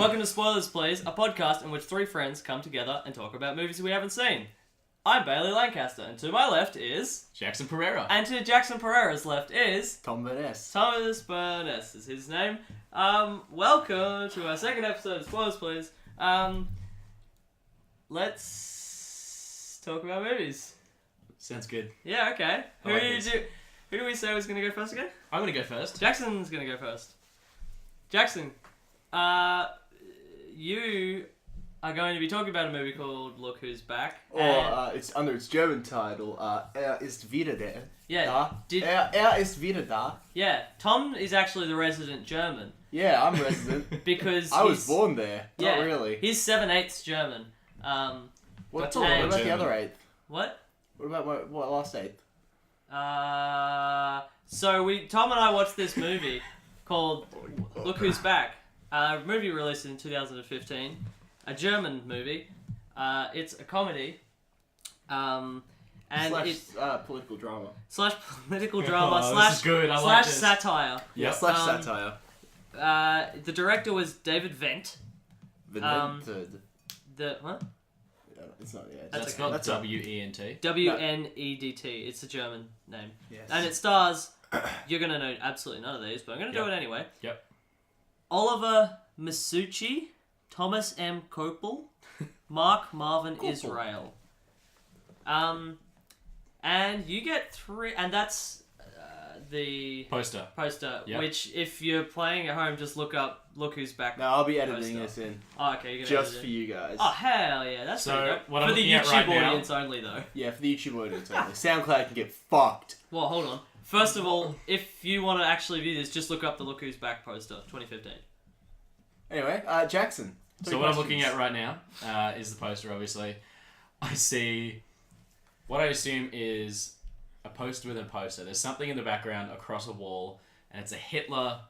Welcome to Spoilers Please, a podcast in which three friends come together and talk about movies we haven't seen. I'm Bailey Lancaster, and to my left is... Jackson Pereira. And to Jackson Pereira's left is... Tom Burness. Thomas Burness is his name. Welcome to our second episode of Spoilers Please. Let's talk about movies. Sounds good. Yeah, okay. Who do we say was going to go first again? I'm going to go first. Jackson's going to go first. Jackson, you are going to be talking about a movie called Look Who's Back. Or it's under its German title, ist wieder da. Yeah. Ist wieder da. Yeah, Tom is actually the resident German. Yeah, I'm resident. Because I was born there. Yeah, Not really. He's 7/8 German. What That's about the German. other eighth? What? What about what last eighth? So Tom and I watched this movie called Look Who's Back. A movie released in 2015. A German movie. It's a comedy. And Slash political drama. slash political drama Oh, slash this is good. I slash like this. satire. Yeah, Yep. slash satire. The director was David Wendt. Vinted. What? It's not, yeah. That's That's okay. not That's W-E-N-T. W-N-E-D-T. It's a German name. Yes. And it stars... You're going to know absolutely none of these, but I'm going to do it anyway. Yep. Oliver Masucci, Thomas M. Kopel, Mark Marvin Kopel. Israel. And you get three... And that's the Poster. poster, Yep. which if you're playing at home, just look up Look Who's Back. No, I'll be editing Poster. this in. Oh, okay. You're gonna Just edit for it. you guys. Oh, hell yeah. That's So, pretty dope. what I'm For the looking at YouTube right now- audience only, though. Yeah, for the YouTube audience only. SoundCloud can get fucked. Well, hold on. First of all, if you want to actually view this, just look up the Look Who's Back poster, 2015. Anyway, Jackson. So what I'm looking at right now is the poster, obviously. I see... What I assume is a poster within a poster. There's something in the background across a wall, and it's a Hitler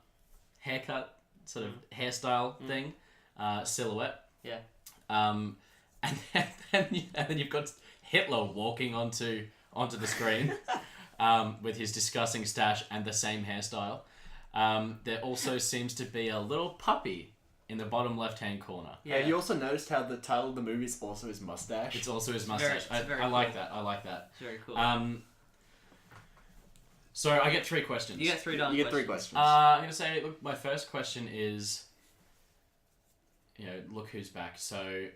haircut, sort of hairstyle thing, silhouette. Yeah. And then you've got Hitler walking onto the screen with his disgusting stash and the same hairstyle. There also seems to be a little puppy in the bottom left-hand corner. Yeah. Have you also noticed how the title of the movie is also his mustache? It's also his mustache. very I like cool. that. I like that. It's very cool. So I get three questions. You get three done. You get three questions. I'm going to say, look, my first question is, look who's back. So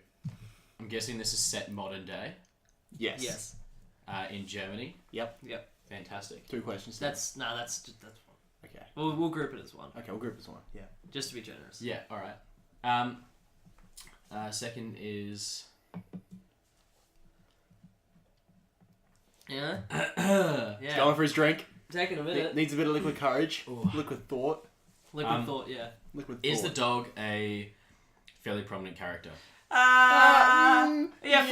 I'm guessing this is set modern day Yes. Yes. in Germany. Yep. Fantastic. Two questions. That's one. Okay. We'll group it as one, Okay, we'll group this one. Yeah. just to be generous. Yeah, all right. Second is... Yeah? He's going for his drink. Taking a minute. Needs a bit of liquid courage. Ooh. Liquid thought. Liquid thought, yeah. Liquid Is the thought. dog a fairly prominent character? Yeah,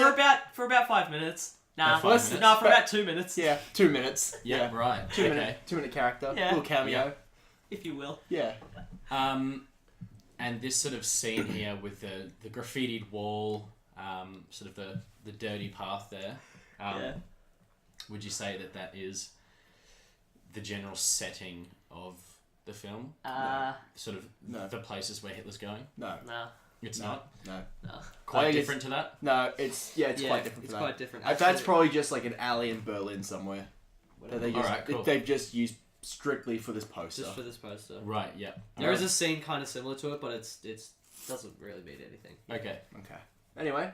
for about 5 minutes. Nah, For 5 minutes? nah, for about 2 minutes. Yeah, 2 minutes. Yeah, right. 2 minute, 2 minute character. Yeah. Little cameo. If you will. Yeah. And this sort of scene here with the graffitied wall, sort of the dirty path there. Yeah. Would you say that is the general setting of the film? Sort of No. the places where Hitler's going? No. Nah. It's No. not? No. Quite think different to that? No, it's quite different It's from that. quite different. That's Actually, probably just like an alley in Berlin somewhere. That they just, Alright, cool. they've just used strictly for this poster. just for this poster. Right, yeah. There is a scene kind of similar to it, but it's doesn't really mean anything. Okay. Okay. Anyway,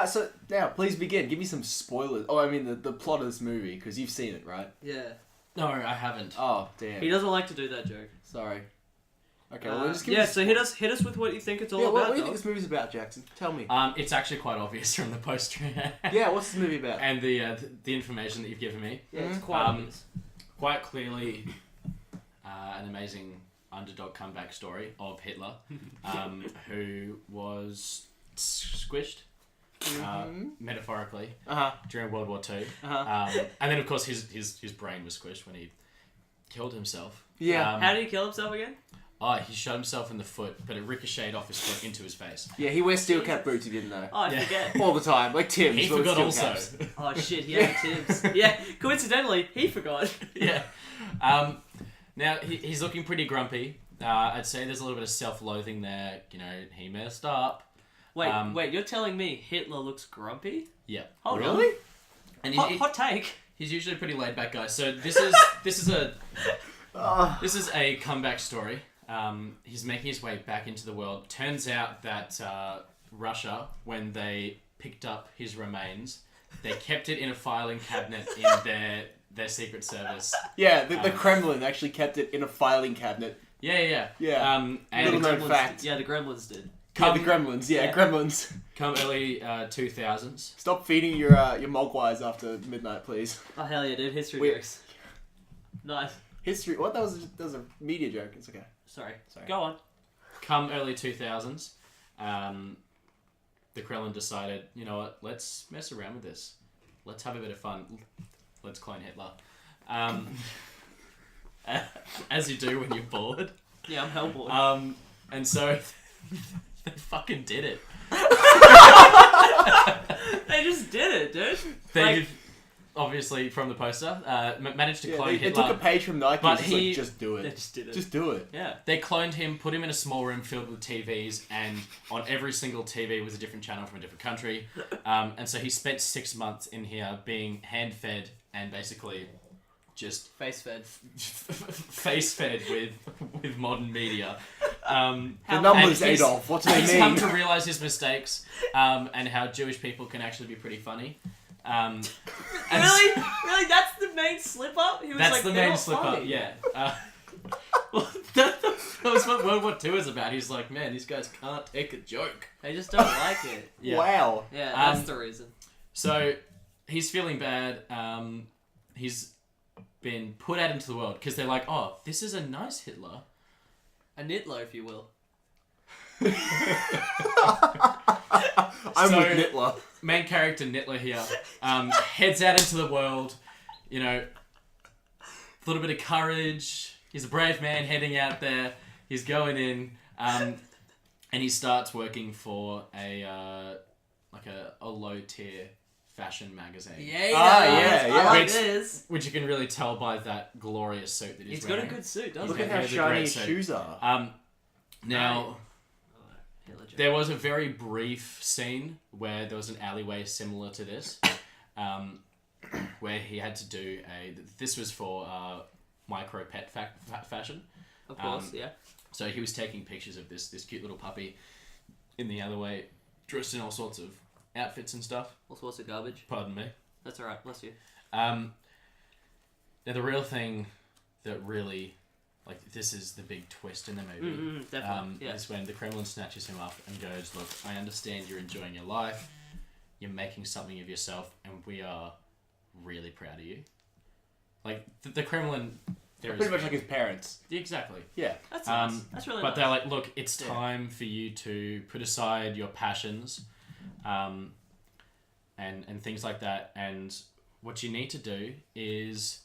so now please begin. Give me some spoilers. Oh, I mean the plot of this movie because you've seen it, right? Yeah. No, I haven't. Oh, damn. He doesn't like to do that joke. Sorry. Okay, well just give yeah, me. so hit us with what you think it's all Yeah, about. what do you though. think this movie's about, Jackson? Tell me. It's actually quite obvious from the poster Yeah, what's this movie about? and the information that you've given me. Yeah, it's quite Um, obvious. Quite clearly, an amazing underdog comeback story of Hitler, who was squished, metaphorically, during World War II. And then, of course, his brain was squished when he killed himself. Yeah. How did he kill himself again? He shot himself in the foot, but it ricocheted off his foot into his face. Yeah, he wears steel cap boots. He didn't know. Oh, I Yeah. forget. All the time, like Tim. He forgot also. Oh shit, he had Tibbs. Yeah, coincidentally, he forgot. Yeah. Now, he's looking pretty grumpy I'd say there's a little bit of self-loathing there. You know, he messed up. Wait, you're telling me Hitler looks grumpy? Yeah. Hold Really? on. And Hot take. he's usually a pretty laid-back guy. So this is a comeback story. He's making his way back into the world. Turns out that Russia, when they picked up his remains, they kept it in a filing cabinet in their secret service. Yeah, the Kremlin actually kept it in a filing cabinet. Yeah. Yeah. And Little known fact. Yeah, the Gremlins did. The Gremlins. Yeah, Gremlins. Come early 2000s. Stop feeding your mogwais after midnight, please. Oh, hell yeah, dude. History jokes. Nice. History. What? That was a media joke. It's okay. Sorry. Go on. Come early 2000s, the Kremlin decided, you know what, let's mess around with this. Let's have a bit of fun. Let's clone Hitler. As you do when you're bored. Yeah, I'm hell bored. And so they fucking did it. They just did it, dude. They did, obviously, from the poster, managed to clone they Hitler. took a page from Nike but and like, just do it. They just did it. Just do it. Yeah. They cloned him, put him in a small room filled with TVs, and on every single TV was a different channel from a different country. And so he spent 6 months in here being hand-fed and basically just Face-fed. face-fed with modern media. The numbers, Adolf. What do they He's mean? come to realise his mistakes and how Jewish people can actually be pretty funny. And Really? That's the main slip-up? He was That's like, the "They're main not slip-up, funny." yeah. Well, that was what World War II is about. He's like, man, these guys can't take a joke. They just don't like it. Yeah. Wow. Yeah, that's the reason. So he's feeling bad. He's been put out into the world because they're like, oh, this is a nice Hitler. A Nitlo, if you will. I'm So- with Hitler. Main character Nittler here heads out into the world, you know, a little bit of courage. He's a brave man heading out there. He's going in, and he starts working for a low tier fashion magazine. Yeah, yeah. I like Which- this. Which you can really tell by that glorious suit that he's He's got wearing. a good suit, doesn't Look he? at how He has a shiny great his suit. shoes are. Now, Hitler joke. there was a very brief scene where there was an alleyway similar to this, where he had to do this was for micro pet fashion. Of course, yeah. So he was taking pictures of this cute little puppy in the alleyway, dressed in all sorts of outfits and stuff. All sorts of garbage. Pardon me. That's alright, bless you. Now the real thing that really, like, this is the big twist in the movie. Definitely, yeah. Is when the Kremlin snatches him up and goes, look, I understand you're enjoying your life, you're making something of yourself, and we are really proud of you. Like, the Kremlin... Pretty much like his parents. Exactly. Yeah. That's nice. That's really But nice. they're like, look, it's time for you to put aside your passions, and things like that, and what you need to do is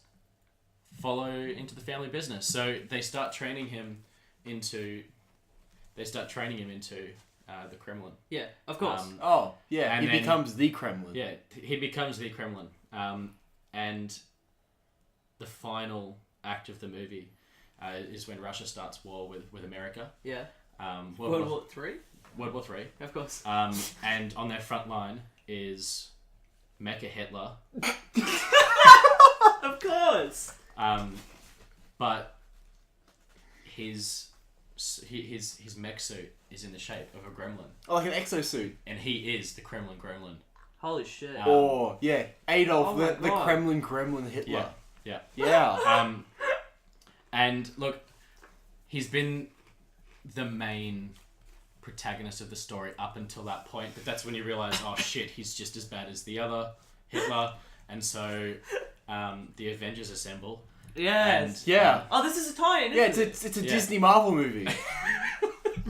follow into the family business. So they start training him into the Kremlin. Yeah, of course. Oh, yeah. And He then- becomes the Kremlin. Yeah, he becomes the Kremlin. And the final act of the movie is when Russia starts war with America. yeah. World War Three? War Three. Of course. And on their front line is Mecha Hitler. Of course! But his mech suit is in the shape of a gremlin, Oh, like an exosuit. and he is the Kremlin gremlin. Holy shit. Oh, yeah. Adolf, Oh my the God. Kremlin Gremlin Hitler. Yeah. Yeah. And look, he's been the main protagonist of the story up until that point, but that's when you realise, oh shit, he's just as bad as the other Hitler, and so the Avengers assemble. Yes. Yeah. Oh, this is a tie-in, Yeah, isn't it's a Yeah. Disney Marvel movie.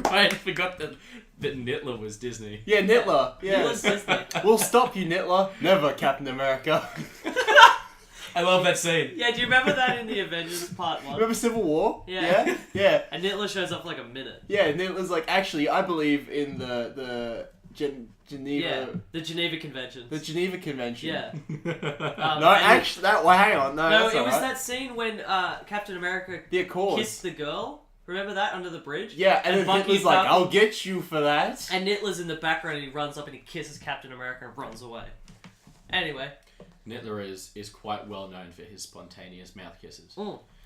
I forgot that Nittler was Disney. Yeah, Nittler. it? Yeah. He was Disney. We'll stop you, Nittler. Never, Captain America. I love that scene. Yeah, do you remember that in the Avengers Part 1? Remember Civil War? Yeah. Yeah. Yeah. And Nittler shows up for like a minute. Yeah, Nittler's like, actually, I believe in the Geneva. Yeah, the Geneva Convention. The Geneva Convention. Yeah. No, and actually, that. Well, hang on. No, No, that's it was alright. that scene when Captain America The Accord. kissed the girl. Remember that under the bridge? Yeah, and then Bucky Hitler's like, Falcon- I'll get you for that. And Hitler's in the background and he runs up and he kisses Captain America and runs away. Anyway. Hitler is quite well known for his spontaneous mouth kisses.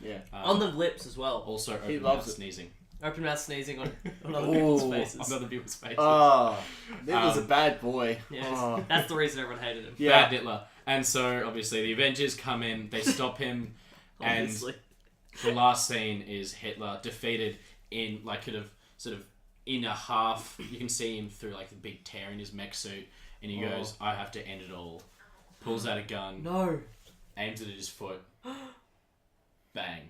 Yeah. On the lips as well. Also He open loves mouth it. sneezing. Open mouth sneezing on other people's Ooh. faces. On other people's faces. Oh, Hitler's a bad boy. Yes, Oh. that's the reason everyone hated him. Yeah. Bad Hitler. And so, obviously, the Avengers come in, they stop him, and Obviously. the last scene is Hitler defeated in, like, sort of in a half. You can see him through, like, the big tear in his mech suit, and he goes, I have to end it all. Pulls out a gun, No. aims it at his foot, bang.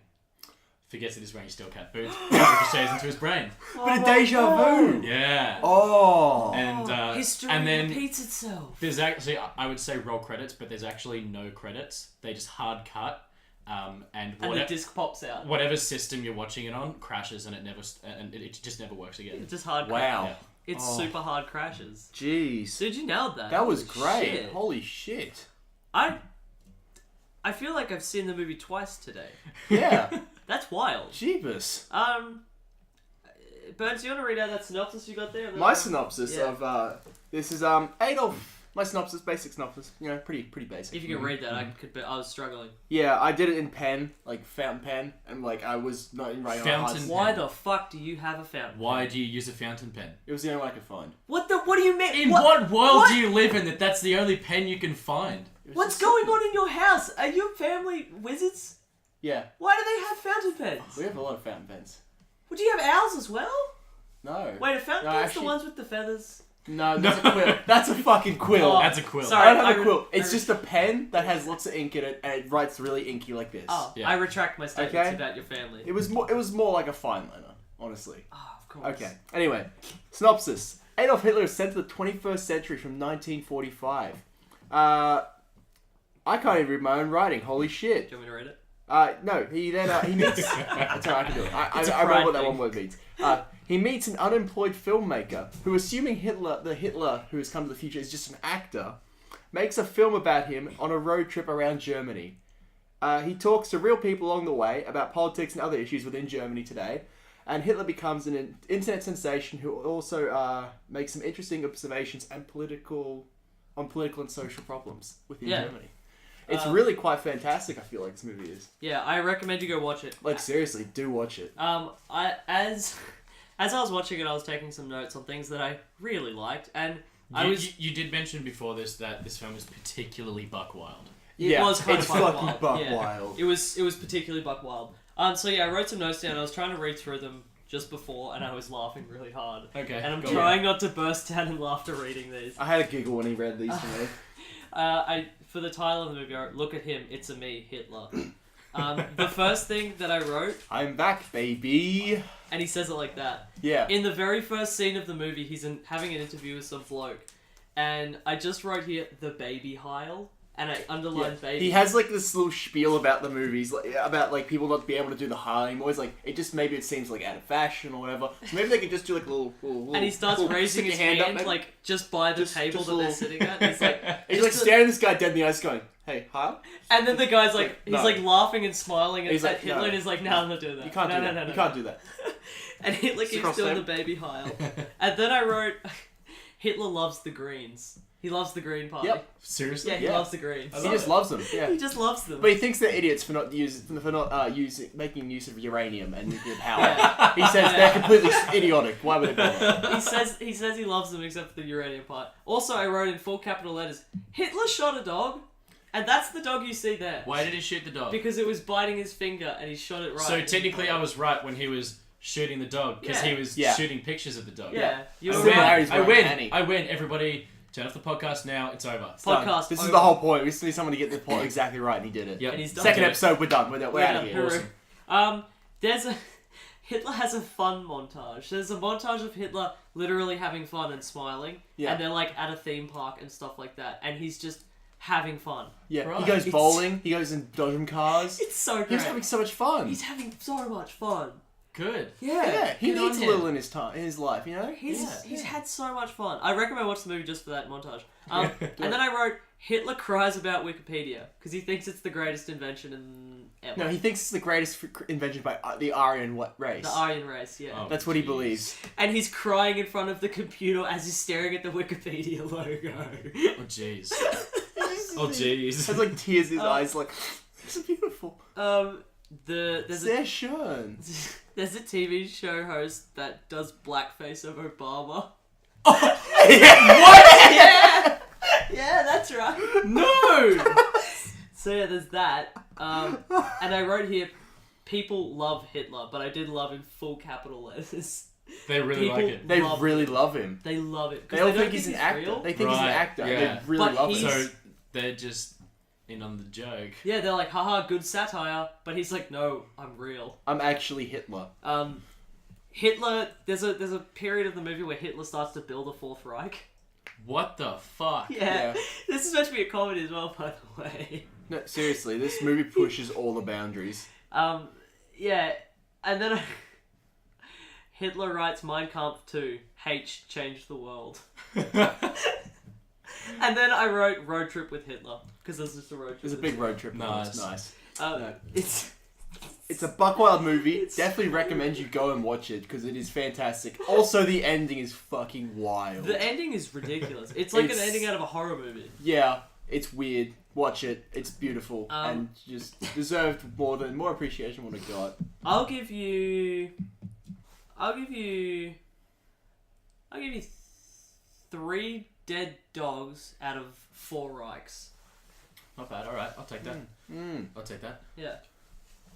Forgets that he's wearing steel cap boots, ricochets into his brain. But a deja vu. Yeah. Oh. And History and then repeats itself. there's actually, I would say roll credits, but there's actually no credits. They just hard cut, and And the whatever, disc pops out. whatever system you're watching it on crashes, and it just never works again. It's just hard. Wow. Yeah. It's Oh. super hard crashes. Jeez. Dude, you nailed that. That was Holy great. shit. Holy shit. I feel like I've seen the movie twice today. Yeah. That's wild. Jeebus. Burns, you want to read out that synopsis you got there? My synopsis Yeah. of this is my synopsis, basic synopsis. You know, pretty basic. If you can read that, I could. But I was struggling. Yeah, I did it in pen, like fountain pen, and like I was not in writing on a hard. Fountain Why the fuck do you have a fountain? Why do you use a fountain pen? It was the only one I could find. What do you mean? In what world do you live in that that's the only pen you can find? It was What's just- going on in your house? Are your family wizards? Yeah, Why do they have fountain pens? we have a lot of fountain pens. Would you have owls as well? No. Wait, are fountain No, pens actually- the ones with the feathers? No, that's a quill. That's a fucking quill. Oh, That's a quill. sorry. I don't have I a quill. re- It's just a pen that has lots of ink in it, and it writes really inky like this. Oh, Yeah. I retract my statements Okay. about your family. It was more like a fine liner, honestly. Oh, of course. Okay. Anyway, synopsis: Adolf Hitler is sent to the 21st century from 1945. I can't even read my own writing. Holy shit. Do you want me to read it? No, he then he meets. That's alright, I can do it. It's a I read pride what that thing. one word means. He meets an unemployed filmmaker who, assuming the Hitler who has come to the future is just an actor, makes a film about him on a road trip around Germany. He talks to real people along the way about politics and other issues within Germany today, and Hitler becomes an internet sensation who also makes some interesting observations and political and social problems within Yeah. Germany. It's really quite fantastic. I feel like this movie is. Yeah, I recommend you go watch it. Like seriously, do watch it. As I was watching it, I was taking some notes on things that I really liked, and You did mention before this that this film is particularly buck wild. It was kind it's of buck fucking wild. buck Yeah. wild. It was particularly buck wild. So yeah, I wrote some notes down. I was trying to read through them just before, and I was laughing really hard. Okay. And I'm go trying not to burst out in laughter reading these. I had a giggle when he read these to me. For the title of the movie, I wrote, "Look at him, it's a me, Hitler." The first thing that I wrote, I'm back, baby. and he says it like that. Yeah. In the very first scene of the movie, he's having an interview with some bloke, and I just wrote here the baby Heil, and I underlined baby. He has like this little spiel about the movies, like, about like people not being able to do the high anymore. It's like it seems like out of fashion or whatever. So maybe they could just do like a little and he starts little raising stick his your hand, up, maybe. like just by the Just- table just that they're little- sitting at. He's like, He's like just a- staring this guy dead in the eyes, going, "Hey, hi." and then the guy's like, he's No. like laughing and smiling, and He's like, Hitler no. and he's like, "No, I'm not doing that. You can't no, do no, that. No, You no, can't no." do that. And Hitler keeps Across doing them. the baby Heil. And then I wrote, Hitler loves the Greens. He loves the Green Party. Yep. Seriously? Yeah, he Yeah. loves the Greens. He just loves them. Yeah. He just loves them. But he thinks they're idiots for not making use of uranium and nuclear power. He says they're completely idiotic. Why would they bother? he says he loves them except for the uranium part. Also, I wrote in full capital letters, Hitler shot a dog, and that's the dog you see there. Why did he shoot the dog? Because it was biting his finger, and he shot it right. So technically I was right when he was shooting the dog, because Yeah. he was Yeah. shooting pictures of the dog. Yeah, you I were win. right. I win. I win. Everybody, turn off the podcast now. It's over. Podcast This is over. the whole point. We just need someone to get the plot exactly right, and he did it. Yep. And he's done. Second Okay. episode, we're done. We're out of here. Hooray. Awesome. There's a Hitler has a fun montage. There's a montage of Hitler literally having fun and smiling, Yeah. and they're like at a theme park and stuff like that, and he's just having fun. Yeah, Right. he goes It's- bowling. He goes in dodgem cars. It's so He was great. having so much fun. He's having so much fun. Good. Yeah, he Good on needs a him. little in his life, you know. He's had so much fun. I recommend watch the movie just for that montage. And then I wrote Hitler cries about Wikipedia because he thinks it's the greatest invention ever. No, he thinks it's the greatest invention by the Aryan race. The Aryan race, yeah. Oh, That's what he jeez. believes. And he's crying in front of the computer as he's staring at the Wikipedia logo. Oh jeez. Oh jeez. Has like tears in his eyes, like this is beautiful. There's Sehr schön. there's a TV show host that does blackface of Obama. What? Yeah, yeah, that's right. No. So yeah, there's that. And I wrote here, people love Hitler, but I did love in full capital letters. They really like it. They love really him. love him. They love it. They 'Cause all don't think he's an actor. real. They think he's an Right, actor. yeah. They really But love he's- him. So they're just in on the joke. Yeah, they're like, haha, good satire. But he's like, no, I'm real. I'm actually Hitler. Hitler, there's a period of the movie where Hitler starts to build a Fourth Reich. What the fuck? Yeah. Yeah. This is supposed to be a comedy as well, by the way. No, seriously, this movie pushes all the boundaries. Yeah, and then Hitler writes Mein Kampf 2, H changed the world. And then I wrote Road Trip with Hitler, because there's just a road trip. It's a big road trip. Nice. It's nice. No. It's a buckwild movie. Definitely recommend you go and watch it because it is fantastic. Also, the ending is fucking wild. The ending is ridiculous. It's like It's- an ending out of a horror movie. Yeah, it's weird. Watch it. It's beautiful Um, and just deserved more appreciation than what it got. I'll give you 3 dead dogs out of 4 Reichs. Not bad. All right, I'll take that. I'll take that. Yeah.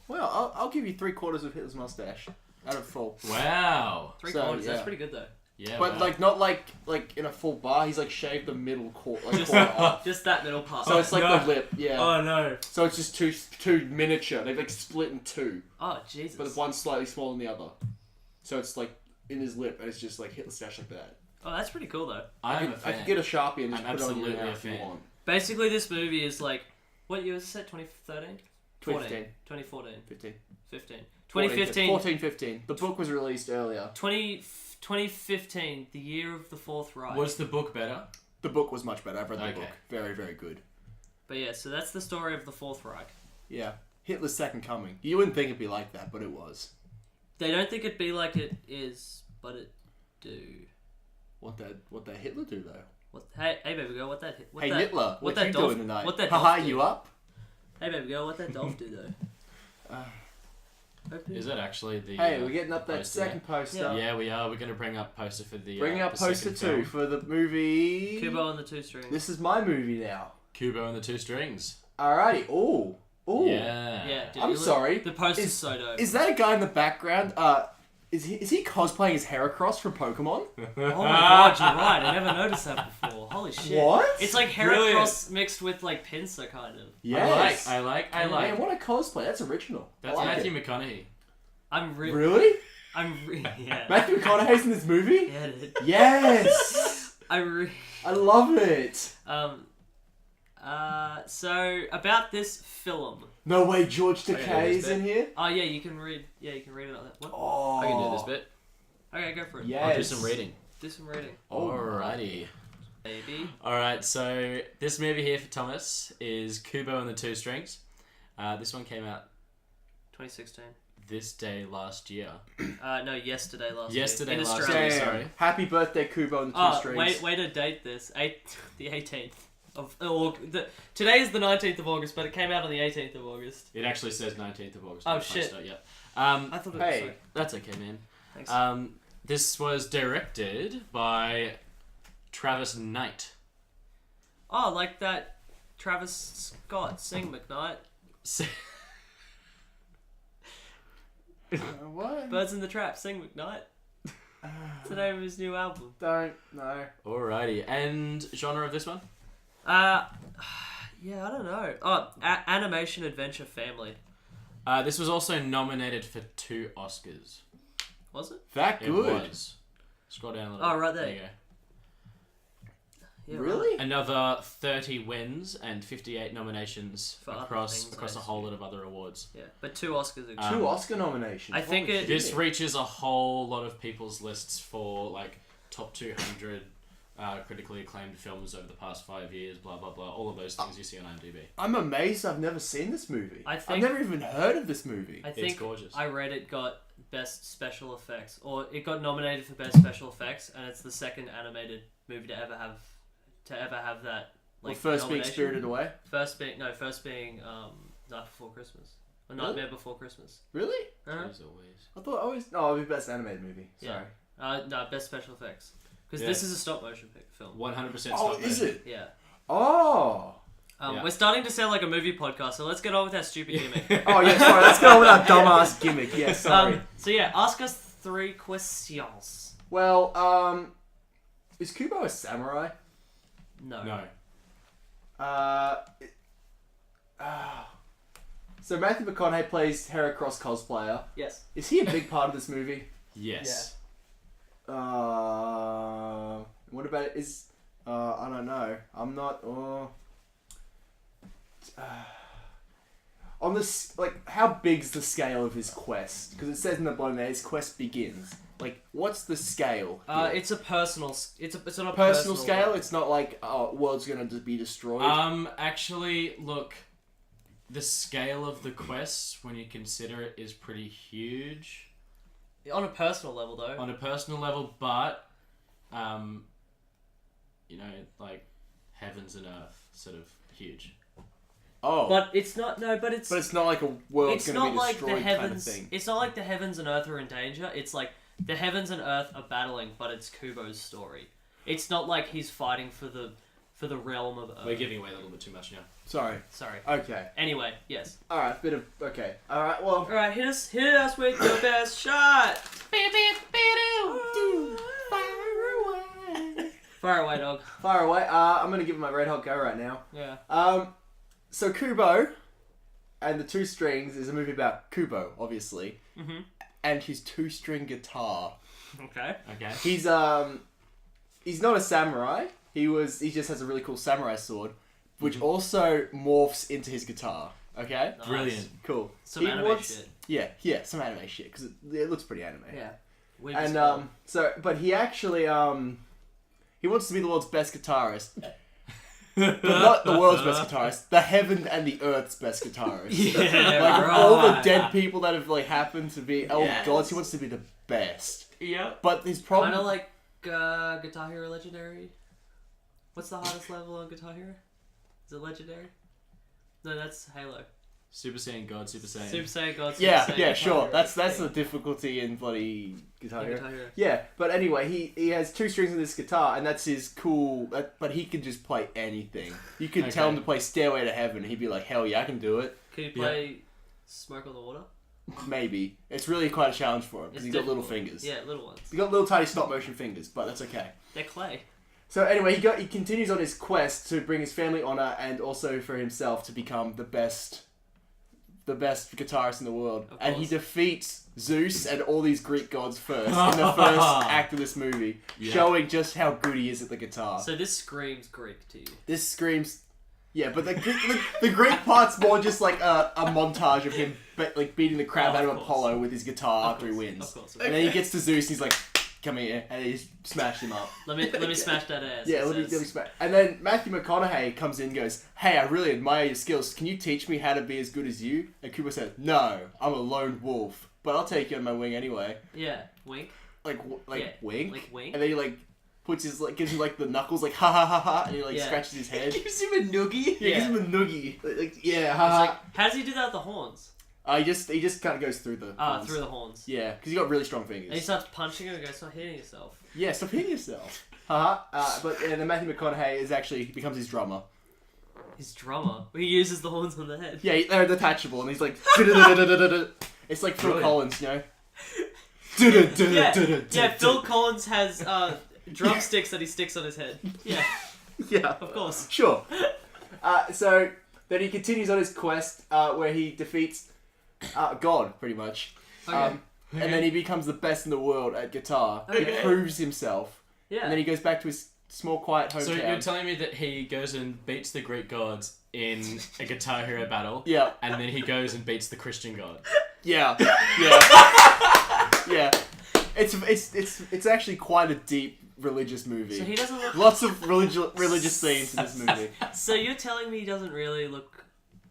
Well, I'll give you 3/4 of Hitler's mustache out of 4. Wow. 3 So, quarters. That's yeah. pretty good though. Yeah. But wow. like not like in a full bar. He's like shaved the middle quarter off. Just that middle part. So it's like no. the lip. Yeah. Oh no. So it's just two miniature. They've like split in 2, Oh Jesus. but one's slightly smaller than the other. So it's like in his lip, and it's just like Hitler stash like that. Oh, that's pretty cool though. I'm a fan. I could get a Sharpie and just I'm put it on absolutely your a mouth if you fan. want. Basically, this movie is like, what year was it set? 2013? 2015. 2014. 15. 15. 14, 2015. 14, 15. The book was released earlier. 2015, the year of the Fourth Reich. Was the book better? The book was much better. I've read the Okay. book. Very, very good. But yeah, so that's the story of the Fourth Reich. Yeah. Hitler's second coming. You wouldn't think it'd be like that, but it was. They don't think it'd be like it is, but it do. What that Hitler do though? What? Hey, baby girl, what that? What Hey that, Hitler, what that you Dolph, doing tonight? What that? Haha, Dolph do? you up? Hey, baby girl, what that Dolph do though? Is it actually the? Hey, we're getting up that poster second poster. Yeah, we are. We're going to bring up poster for the. Bringing up the poster second 2 film. for the movie. Kubo and the Two Strings. This is my movie now. Kubo and the Two Strings. Alrighty. Ooh. Yeah. Yeah. Dude, I'm you look- sorry. The poster's Is- so dope. Is that a guy in the background? Is he cosplaying as Heracross from Pokemon? Oh my god, you're right. I never noticed that before. Holy shit. What? It's like Brilliant. Heracross mixed with like Pinsir kind of. Yes. I like. Man, what a cosplay. That's original. That's I like Matthew it. McConaughey. Really? Yeah. Matthew McConaughey's in this movie? Yeah, dude. Yes! I love it. So about this film. No way, George I can do Takei's this in here? Oh yeah, you can read. Yeah, you can read it on that. What? Oh. I can do this bit. Okay, go for it. Yes. I'll do some reading. Do some reading, Alrighty. baby. Alright, so this movie here for Thomas is Kubo and the Two Strings. This one came out 2016. this day last year. No, yesterday last Yesterday year. In last Australia. year. Damn. Sorry. Happy birthday, Kubo and the Two Oh, Strings. way to date this. The 18th of today is the 19th of August, but it came out on the 18th of August. It actually says 19th of August. Oh, on the shit. poster, Yep. I thought it was. Hey. Sorry. That's okay, man. Thanks. This was directed by Travis Knight. Oh, like that Travis Scott Sing McKnight. What? Birds in the Trap Sing McKnight. It's the name of his new album. Don't know. Alrighty, and genre of this one? Yeah, I don't know. Oh, animation adventure family. This was also nominated for 2 Oscars. Was it? That It good. was. Scroll down a little. Oh, right there. There you go. Yeah, Really? Another 30 wins and 58 nominations For other across things, a I whole assume. lot of other awards. Yeah, but 2 Oscars. Two Oscar nominations. I think Holy it- This shit. reaches a whole lot of people's lists for like top 200 critically acclaimed films over the past 5 years. Blah blah blah. All of those things you see on IMDb. I'm amazed I've never seen this movie. I I've think- never even heard of this movie. I think gorgeous. I read it got best special effects, or it got nominated for best special effects, and it's the second animated movie to ever have that. Like, First being nomination. Spirited Away? First being Night Before Christmas, or Really? Nightmare Before Christmas. Really? Uh-huh. As always. I thought always... No, it'd be best animated movie. Sorry. No, best special effects, because Yeah. this is a stop motion film. 100% Oh, stop is motion. it? Yeah. Oh! Yeah. We're starting to sound like a movie podcast, so let's get on with our stupid gimmick. Oh, yeah, sorry. Let's go with our dumbass gimmick. Yeah, sorry. So yeah, ask us 3 questions. Well, is Kubo a samurai? No. No. So Matthew McConaughey plays Heracross cosplayer. Yes. Is he a big part of this movie? Yes. What about it? I don't know. I'm not. On this, like, how big's the scale of his quest? Because it says in the bottom there, his quest begins. Like, what's the scale? here? It's a personal. It's on a personal scale. level. It's not like world's gonna just be destroyed. Actually, look, the scale of the quests, when you consider it, is pretty huge. On a personal level, though. On a personal level, but, like, heavens and earth, sort of huge. Oh, But it's not. No, but it's. but it's not like a world's It's gonna not be like the destroyed heavens. kind of thing. It's not like the heavens and earth are in danger. It's like the heavens and earth are battling, but it's Kubo's story. It's not like he's fighting for the realm of Earth. We're giving away a little bit too much now. Sorry. Sorry. Okay. Anyway, yes. All right. Bit of okay. All right. Well. All right, hit us with your best shot. Fire away, dog. Far away. I'm gonna give it my red hot go right now. Yeah. So Kubo and the Two Strings is a movie about Kubo, obviously, and his 2-string guitar. Okay. Okay. He's not a samurai. He just has a really cool samurai sword, which also morphs into his guitar. Okay. Nice. Brilliant. Cool. Some He anime wants- shit. Yeah, some anime shit because it looks pretty anime. Yeah. And but he actually he wants to be the world's best guitarist. But not the world's best guitarist, the heaven and the earth's best guitarist. Yeah, Like right. all the dead people that have like happened to be Yes. gods, he wants to be the best. Yep. But his problem, Kind of like Guitar Hero Legendary. What's the hardest level on Guitar Hero? Is it Legendary? No, that's Halo. Super Saiyan God, Super Saiyan. Super Saiyan God. Super yeah, Saiyan, yeah, Guitar sure. Hero. That's the difficulty in bloody Guitar Hero. Guitar Hero. Yeah, but anyway, he has 2 strings on this guitar, and that's his cool. But he can just play anything. You could tell him to play Stairway to Heaven, and he'd be like, "Hell yeah, I can do it." Can you play Smoke on the Water? Maybe it's really quite a challenge for him because It's he's got little difficult. fingers. Yeah, little ones. He's got little tiny stop motion fingers, but that's okay. They're clay. So anyway, he continues on his quest to bring his family honor and also for himself to become the best guitarist in the world. Of And he course. defeats Zeus and all these Greek gods first in the first act of this movie, Yeah. showing just how good he is at the guitar. So this screams Greek to you. This screams, yeah, but the Greek part's more just like a montage of him like beating the crap Oh, out of of course. Apollo with his guitar after he Of wins. course. And then he gets to Zeus and he's like, "Come here," and he smashed him up. Let me smash that ass. Yeah, it let me says. smash. And then Matthew McConaughey comes in and goes, "Hey, I really admire your skills. Can you teach me how to be as good as you?" And Kubo says, "No, I'm a lone wolf, but I'll take you on my wing anyway." Yeah, wink. Like Yeah, wink. like wink. And then he like puts his gives him like the knuckles like ha ha ha ha, and he like Yeah. scratches his head. Gives him a noogie. Yeah, gives him a noogie. Like yeah, ha It's ha. like, how does he do that with the horns? He just kind of goes through the. horns. Through the horns. Yeah, because he got really strong And he fingers. starts punching him and goes, "Stop hitting yourself." Yeah, stop hitting yourself. Haha. But then Matthew McConaughey he becomes his drummer. His drummer. He uses the horns on the head. Yeah, they're detachable, and he's like, it's like Phil Brilliant. Collins, you know. Yeah, Phil Collins has drumsticks that he sticks on his head. Yeah, Yeah, of course. sure. So then he continues on his quest where he defeats God, pretty much. Okay. And then he becomes the best in the world at guitar. He Okay. proves himself. Yeah. And then he goes back to small quiet hometown. So you're telling me that he goes and beats the Greek gods in a Guitar Hero battle, Yeah. and then he goes and beats the Christian god. Yeah. Yeah. It's actually quite a deep religious movie. So he doesn't look... Lots of religious themes in this movie. So you're telling me he doesn't really look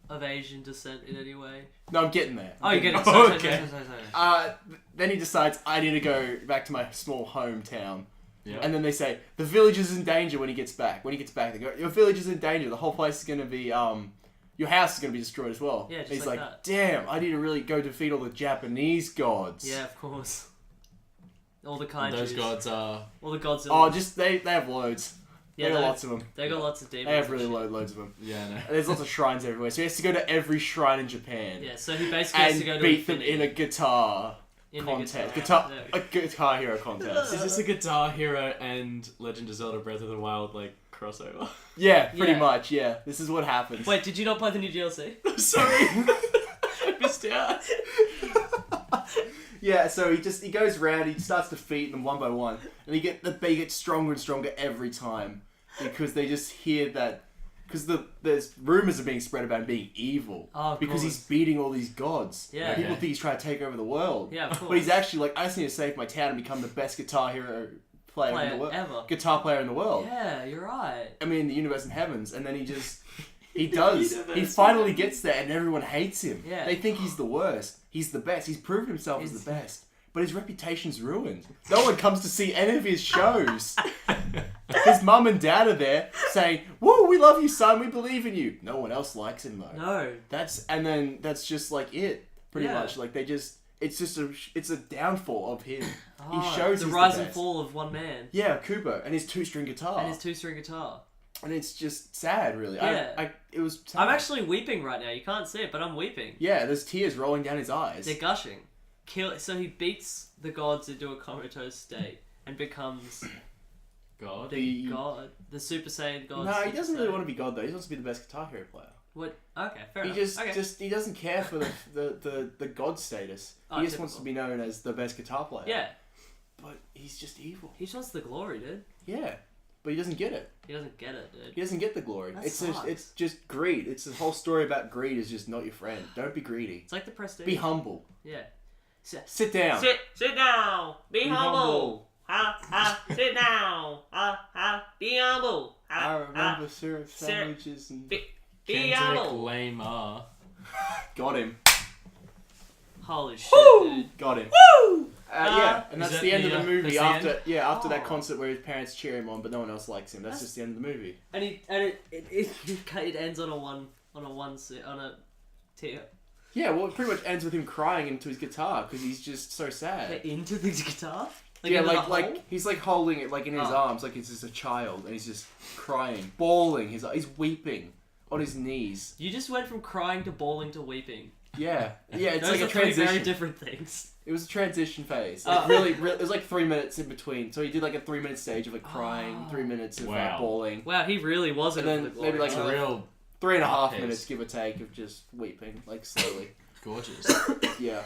of Asian descent in any way? No, I'm getting there. Oh, you're getting... Oh, okay. Sorry. Then he decides, I need to go back to my small hometown. Yeah. And then they say, the village is in danger when he gets back. When he gets back, they go, your village is in danger. The whole place is going to be, your house is going to be destroyed as well. Yeah, just and he's like like, that. damn, I need to really go defeat all the Japanese gods. Yeah, of course. All the kaijus. Those gods are... All the gods. Oh, just, they have loads. Yeah, They got lots of them. They got lots of demons. They have and really shit. loads of them. Yeah, no. And there's lots of shrines everywhere. So he has to go to every shrine in Japan. Yeah, so he basically has And to go to beat them infinity. in a guitar In a contest. guitar. A Guitar Hero contest. Is this a Guitar Hero and Legend of Zelda Breath of the Wild, crossover? Yeah, pretty Yeah. much, yeah. This is what happens. Wait, did you not play the new DLC? Sorry. I missed out. Yeah, so he goes round, he starts defeating them one by one, and they get stronger and stronger every time because they just hear that because there's rumors are being spread about him being evil because he's beating all these gods. Yeah. People Okay. think he's trying to take over the world. Yeah, of course. But he's actually like, I just need to save my town and become the best Guitar Hero player in the world, ever. guitar player in the world. Yeah, you're right. I mean, the universe and heavens, and then he The does. universe He and finally heavens. gets there, and everyone hates him. Yeah. They think he's the worst. He's the best. He's proven himself as He's- the best. But his reputation's ruined. No one comes to see any of his shows. His mum and dad are there saying, "Woo, we love you, son. We believe in you." No one else likes him though. No. That's just like it, pretty Yeah. much. Like it's a downfall of him. Ah, He shows the he's rise the and best. fall of one man Yeah, Kubo and his 2-string guitar, and his 2-string guitar. and it's just sad, really. Yeah. It was. Sad. I'm actually weeping right now. You can't see it, but I'm weeping. Yeah, there's tears rolling down his eyes. They're gushing. So he beats the gods into a comatose state and becomes God. the god, the Super Saiyan god. No, he doesn't really want to be God though. He wants to be the best Guitar Hero player. What? Okay, fair He enough. just he doesn't care for the God status. Oh, He just wants to typical. be known as the best guitar player. Yeah, But he's just evil. he just wants the glory, dude. Yeah. But he doesn't get it. He doesn't get it, dude. He doesn't get the glory. That It's sucks. just greed. It's the whole story about greed is just not your friend. Don't be greedy. It's like the Prestige. Be humble. Yeah. Sit down. Sit down. Be humble. Sit down. Be humble. I remember syrup syrup. sandwiches and Be Kendrick humble. Lamar. got him. Holy shit, Woo! dude. Got him. Woo! Yeah, and Is that's that the end of the, the movie. that's the After that Oh. concert where his parents cheer him on, but no one else likes him. That's just the end of the movie. And it ends on a tear. Yeah, well, it pretty much ends with him crying into his guitar because he's just so sad. Into the guitar? Yeah, into the like hole? he's like holding it like in his Oh. arms, like it's just a child, and he's just crying, bawling. He's weeping on his knees. You just went from crying to bawling to weeping. Yeah, yeah, it's Those like are a three transition. very different things. It was a transition phase. Oh. Like really, it was like 3 minutes in between. So he did like a 3-minute stage of like crying, 3 minutes of Wow. bawling, Wow, he really was And in then it for the maybe, glory. like, It's a real 3.5 Pace. minutes, give or take, of just weeping, like slowly. gorgeous. Yeah,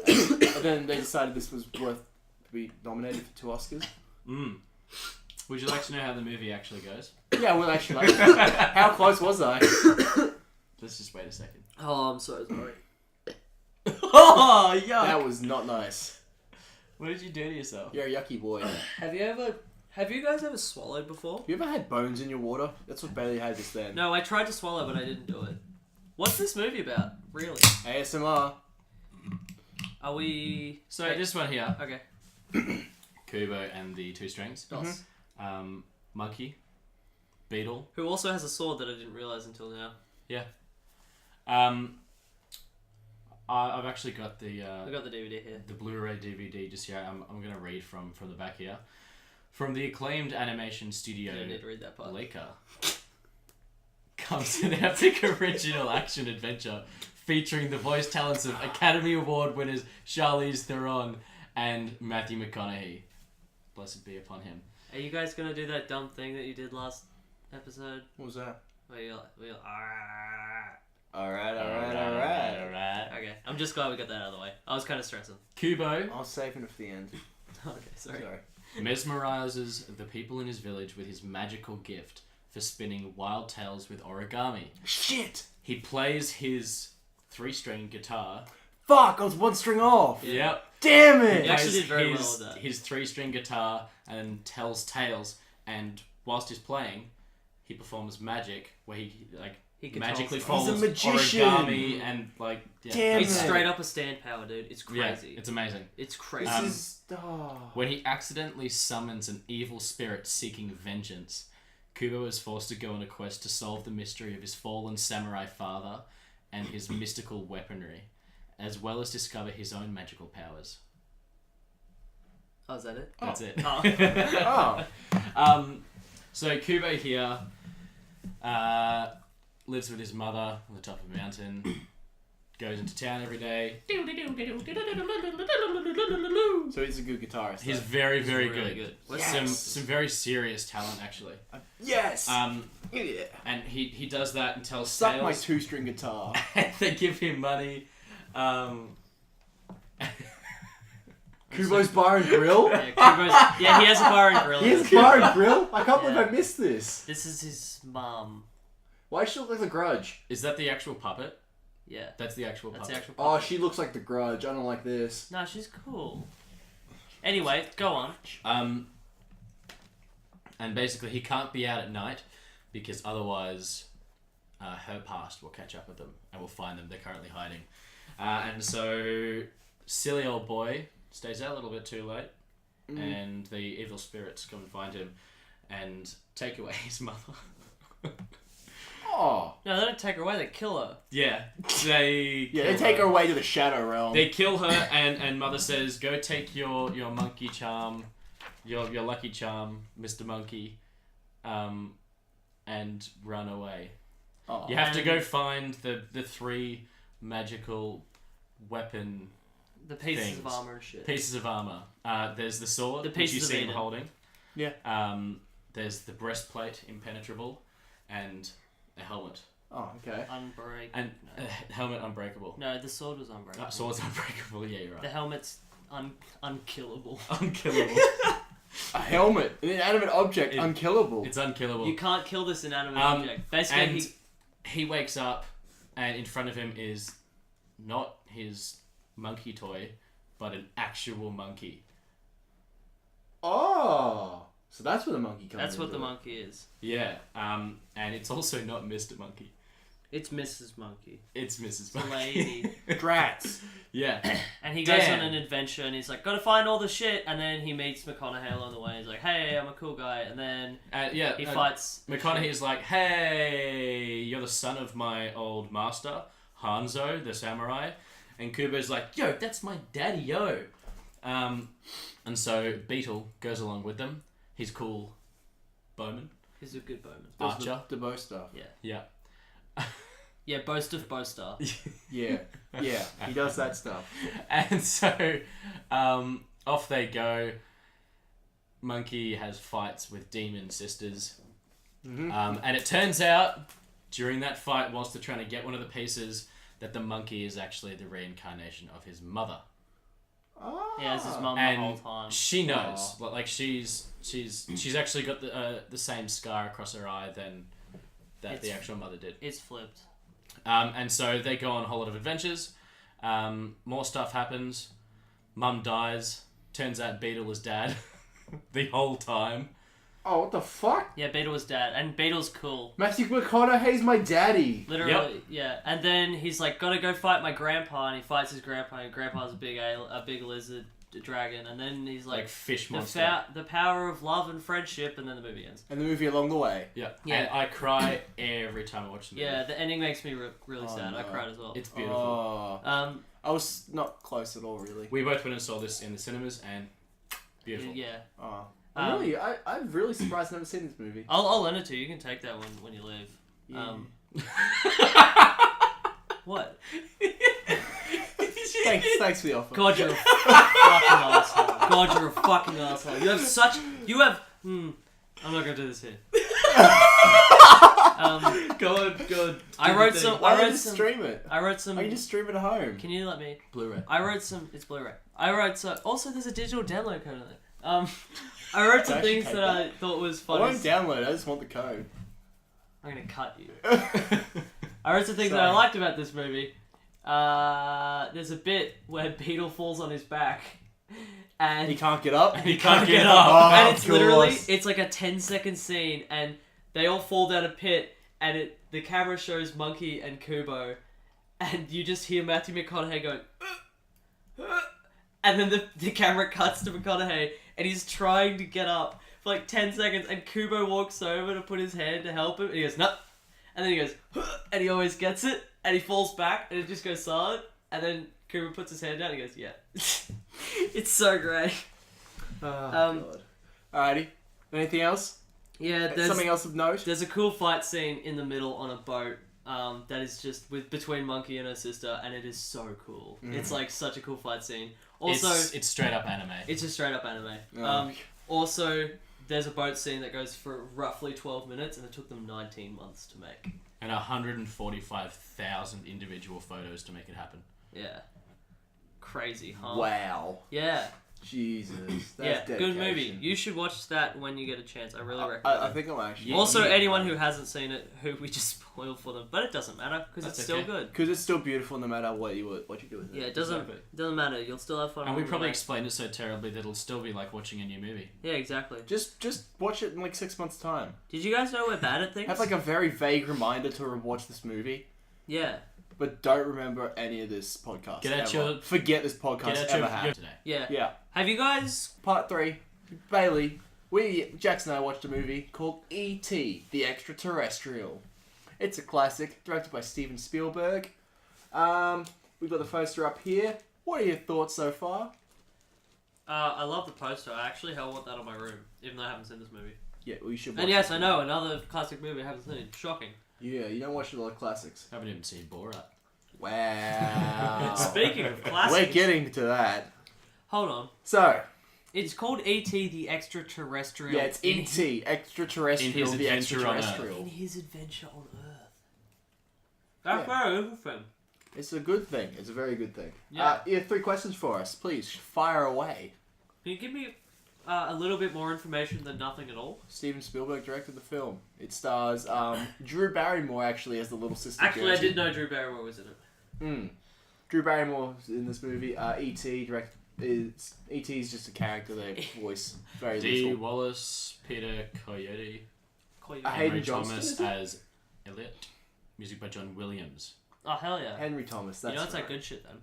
and then they decided this was worth to be nominated for 2 Oscars. Would you like to know how the movie actually goes? Yeah, well, actually, how close was I? Let's just wait a second. Oh, I'm so sorry. Oh, yuck! That was not nice. What did you do to yourself? You're a yucky boy. Have you guys ever swallowed before? You ever had bones in your water? That's what Bailey had just then. No, I tried to swallow, but I didn't do it. What's this movie about? Really? ASMR. Are we... So this one here, Okay. Kubo and the 2 strings. Dos. Monkey, Beetle. Who also has a sword that I didn't realise until now. Yeah. I've actually got the I got the DVD here. the Blu-ray DVD just here. I'm gonna read from the back here. From the acclaimed animation studio I don't need to read that part. Leica comes an epic original action adventure featuring the voice talents of Academy Award winners Charlize Theron and Matthew McConaughey. Blessed be upon him. Are you guys gonna do that dumb thing that you did last episode? What was that? Where you're Alright. Okay, I'm just glad we got that out of the way. I was kind of stressing. Kubo I'll save it for the end. Okay, sorry. mesmerizes the people in his village with his magical gift for spinning wild tales with origami. Shit! He plays his 3-string guitar. Fuck, I was 1 string off. Yep. Damn it! He actually Plays did very well with that. His 3-string guitar and tells tales, and whilst he's playing, he performs magic where he magically controls folds He's a magician. origami and Damn It's it. straight up a stand power, dude. It's Yeah, crazy. it's amazing. It's crazy. This is... Oh. When he accidentally summons an evil spirit seeking vengeance, Kubo is forced to go on a quest to solve the mystery of his fallen samurai father and his mystical weaponry, as well as discover his own magical powers. Oh, is that it? That's it. Oh. So Kubo here lives with his mother on the top of a mountain, goes into town every day. So he's a good guitarist. He's though. very, very really good. good. Yes. Some very serious talent, actually. Yes! Yeah. And he does that and tells Suck my tales. 2-string guitar. And they give him money. Kubo's Bar and Grill? Yeah, he has a bar and grill. He has a bar and grill? I can't believe Yeah. I missed this. This is his mom. Why does she look like The Grudge? Is that the actual puppet? Yeah. That's the actual That's puppet. the actual Oh, puppet. she looks like The Grudge. I don't like this. No, she's cool. Anyway, go on. And basically he can't be out at night because otherwise her past will catch up with them and will find them. They're currently hiding. And so silly old boy stays out a little bit too late and the evil spirits come and find him and take away his mother. Oh. No, they don't take her away, they kill her. Yeah. They take her away to the Shadow Realm. They kill her and mother says, go take your monkey charm, your lucky charm, Mr. Monkey, and run away. Oh. You have to go find the 3 magical weapon The pieces things. of armor and shit. Pieces of armor. There's the sword, The which you pieces of see him Eden. holding. Yeah. There's the breastplate, impenetrable, and a helmet. Oh, okay. Unbreak. And no. helmet unbreakable. No, the sword was unbreakable. Sword's unbreakable, yeah, you're The right. helmet's unkillable. Unkillable. A helmet. An inanimate object. Unkillable. It's unkillable. You can't kill this inanimate object. Basically, and he wakes up, and in front of him is not his monkey toy, but an actual monkey. Oh. So that's where the monkey comes that's what into the it. monkey is. Yeah, and it's also not Mr. Monkey. It's Mrs. Monkey. It's Mrs. The Monkey. lady. Drats. Yeah. And he goes Damn. on an adventure and he's like, gotta find all the shit. And then he meets McConaughey on the way. He's like, hey, I'm a cool guy. And then he fights. McConaughey's like, hey, you're the son of my old master, Hanzo, the samurai. And Kubo's like, yo, that's my daddy, yo. And so Beetle goes along with them. He's cool bowman. He's a good bowman. Archer. The bow stuff. Yeah. Yeah, boast of Bowstar. Yeah. Yeah. He does that stuff. And so off they go. Monkey has fights with demon sisters. Mm-hmm. And it turns out, during that fight, whilst they're trying to get one of the pieces, that the monkey is actually the reincarnation of his mother. Oh. He has his mum the And whole time. she knows. Like she's actually got the same scar across her eye than that the actual mother did. It's flipped. And so they go on a whole lot of adventures. More stuff happens. Mum dies. Turns out Beetle is dad the whole time. Oh, what the fuck? Yeah, Beetle was dad. And Beetle's cool. Matthew McConaughey's my daddy. Literally, yeah. And then he's like, gotta go fight my grandpa. And he fights his grandpa. And grandpa's a big lizard dragon. And then he's Like like fish monster. the power of love and friendship. And then the movie ends. And the movie along the way. Yeah. Yeah. And I cry every time I watch the movie. Yeah, the ending makes me really Oh, sad. I no. cried as well. It's beautiful. Oh. I was not close at all, really. We both went and saw this in the cinemas and beautiful. Yeah. Oh. Um, I'm really surprised I've never seen this movie. I'll lend it to you. You can take that when you leave. Yeah. What? Thanks for the offer. God, you're a fucking asshole. God, you're a fucking asshole. I'm not gonna do this here. Go on. I wrote some. Why don't you just stream it? I wrote some. Why don't you just stream it at home? Can you let me? Blu-ray. I wrote some. It's Blu-ray. I wrote some. Also, there's a digital download code on it. I wrote some Actually things take that I thought was I funny. won't download it, I just want the code. I'm gonna cut you. I wrote some things that I Sorry. liked about this movie. There's a bit where Beetle falls on his back, and He can't get up? He can't get up. Oh, and it's of literally, course. it's like a 10-second scene, and they all fall down a pit, and the camera shows Monkey and Kubo, and you just hear Matthew McConaughey going, and then the camera cuts to McConaughey, and he's trying to get up for like 10 seconds, and Kubo walks over to put his hand to help him, and he goes, no, and then he goes, and he always gets it, and he falls back, and it just goes silent, and then Kubo puts his hand down, and he goes, yeah. It's so great. Oh, God. Alrighty. Anything else? Yeah, there's Something else of note? There's a cool fight scene in the middle on a boat that is just between Monkey and her sister, and it is so cool. It's like such a cool fight scene. Also, it's straight up anime. it's just straight up anime. Oh. Also, there's a boat scene that goes for roughly 12 minutes, and it took them 19 months to make. And 145,000 individual photos to make it happen. Yeah. Crazy, huh? Wow. Yeah. Jesus. Yeah, That's good movie. dedication. You should watch that when you get a chance. I really recommend I it. think I'm actually... Yeah. Also, anyone who hasn't seen it, who we just spoiled for them, but it doesn't matter because it's That's still okay. good. Because it's still beautiful no matter what you do with it. Yeah, it doesn't matter. You'll still have fun. And we with probably it. explained it so terribly that it'll still be like watching a new movie. Yeah, exactly. Just watch it in like 6 months' time. Did you guys know we're bad at things? Have like a very vague reminder to watch this movie, Yeah, but don't remember any of this podcast. Get out ever. your- Forget this podcast Get out ever your happened. today. yeah. Yeah. Have you guys? Part 3. Bailey, Jackson and I watched a movie called E.T. The Extra Terrestrial. It's a classic, directed by Steven Spielberg. We've got the poster up here. What are your thoughts so far? I love the poster. I actually want that on my room, even though I haven't seen this movie. Yeah, we should watch And yes, this I know another classic movie I haven't seen. Shocking. Yeah, you don't watch a lot of classics. Haven't even seen Borat. Wow. Speaking of classics, We're getting to that. hold on. So, It's called E.T. the Extra Terrestrial. yeah, it's E.T. Extraterrestrial, In his the adventure on Earth. extraterrestrial. In his adventure on Earth. That's Yeah. very interesting. It's a good thing. It's a very good thing. Yeah. You have 3 questions for us. Please, fire away. Can you give me a little bit more information than nothing at all? Steven Spielberg directed the film. It stars Drew Barrymore actually as the little sister. Actually, I Gertie. did know Drew Barrymore was in it. Drew Barrymore is in this movie. E.T. E.T. is just a character they voice very D. little. Wallace, Peter Coyote, Hayden Hayden Henry Johnston, Thomas is it? as Elliot. Music by John Williams. Oh, hell yeah. Henry Thomas. That's You know, it's right. like good shit then.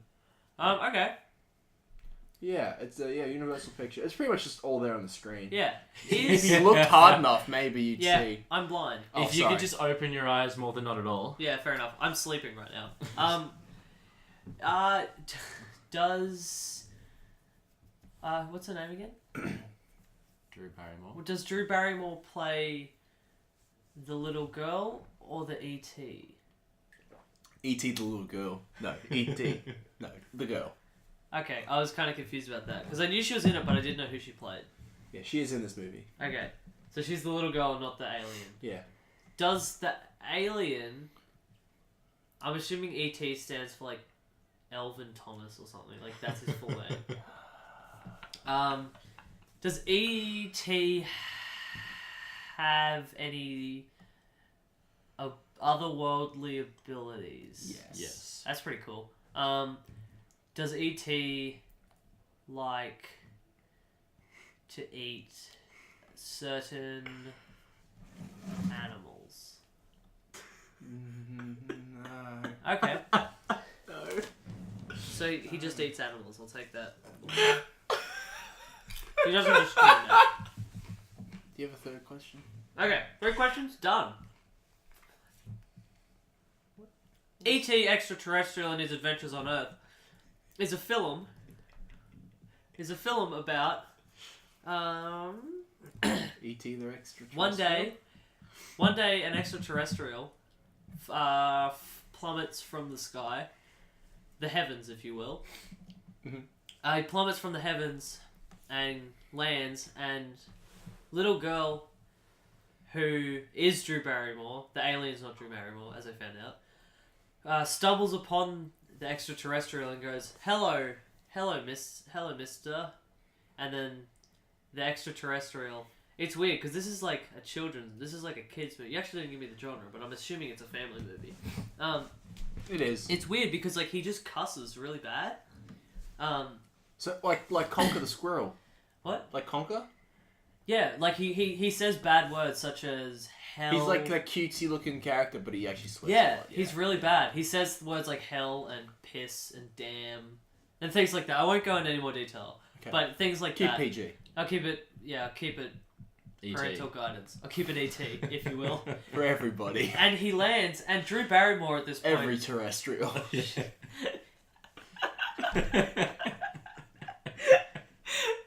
Okay. Yeah, it's a Universal picture. It's pretty much just all there on the screen. Yeah. If you looked hard enough, maybe you'd Yeah, see. I'm blind. Oh, if you sorry. could just open your eyes more than not at all. Yeah, fair enough. I'm sleeping right now. Does... what's her name again? Drew Barrymore. Does Drew Barrymore play the little girl or the E.T.? E.T. the little girl. No, E.T. No, the girl. Okay, I was kind of confused about that. Because I knew she was in it, but I didn't know who she played. Yeah, she is in this movie. Okay, so she's the little girl, not the alien. Yeah. Does the alien... I'm assuming E.T. stands for, like, Elvin Thomas or something. Like, that's his full name. Does E.T. have any otherworldly abilities? Yes. That's pretty cool. Does E.T. like to eat certain animals? No. Okay, No. so he just eats animals. I'll take that. He doesn't just do that. Do you have a third question? Okay, 3 questions, done. E.T. Extraterrestrial and His Adventures on Earth is a film about E.T. the extraterrestrial. one day an extraterrestrial plummets from the sky, the heavens, if you will. He plummets from the heavens and lands, and little girl who is Drew Barrymore, the alien's not Drew Barrymore, as I found out, stumbles upon the extraterrestrial and goes, hello, mister, and then The Extra Terrestrial. It's weird because this is like a children's. This is like a kids movie. You actually didn't give me the genre, but I'm assuming it's a family movie. It is. It's weird because like he just cusses really bad. So like Conker the Squirrel. What? Like Conker? Yeah, like he says bad words such as hell. He's like that cutesy looking character, but he actually swears a Yeah, lot. he's really bad. He says words like hell and piss and damn and things like that. I won't go into any more detail, but things like that. Keep PG. I'll keep it. Yeah, I'll keep it. E.T. Parental guidance. I'll keep it ET, if you will. For everybody. And he lands, and Drew Barrymore at this point. Every terrestrial.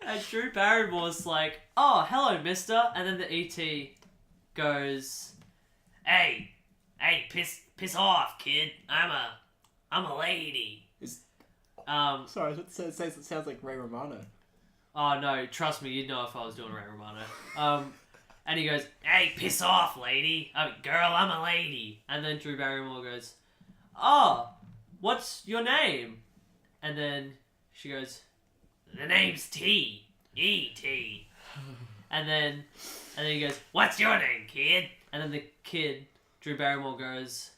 And Drew Barrymore's like, "Oh, hello, mister." And then the ET goes, "Hey, piss off, kid. I'm a lady." Sorry, it sounds like Ray Romano. Oh no, trust me, you'd know if I was doing Ray Romano. And he goes, "Hey, piss off, lady. Girl, I'm a lady." And then Drew Barrymore goes, "Oh, what's your name?" And then she goes, "The name's T. E.T." And then he goes, "What's your name, kid?" And then the kid, Drew Barrymore, goes,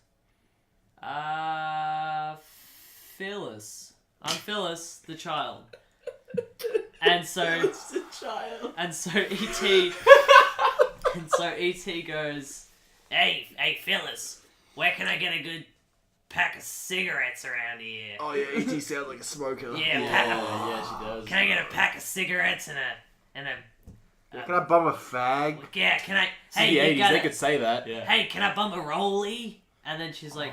Phyllis. I'm Phyllis, the child. And so It's a child. And so E.T. goes, Hey, Phyllis, where can I get a good pack of cigarettes around here? Oh yeah, E.T. sounds like a smoker. Yeah, she does. Can I get a pack of cigarettes and a Can I bum a fag? yeah, can I It's the 80s, gotta- they could say that. Yeah. Hey, can I bum a rollie? And then she's like,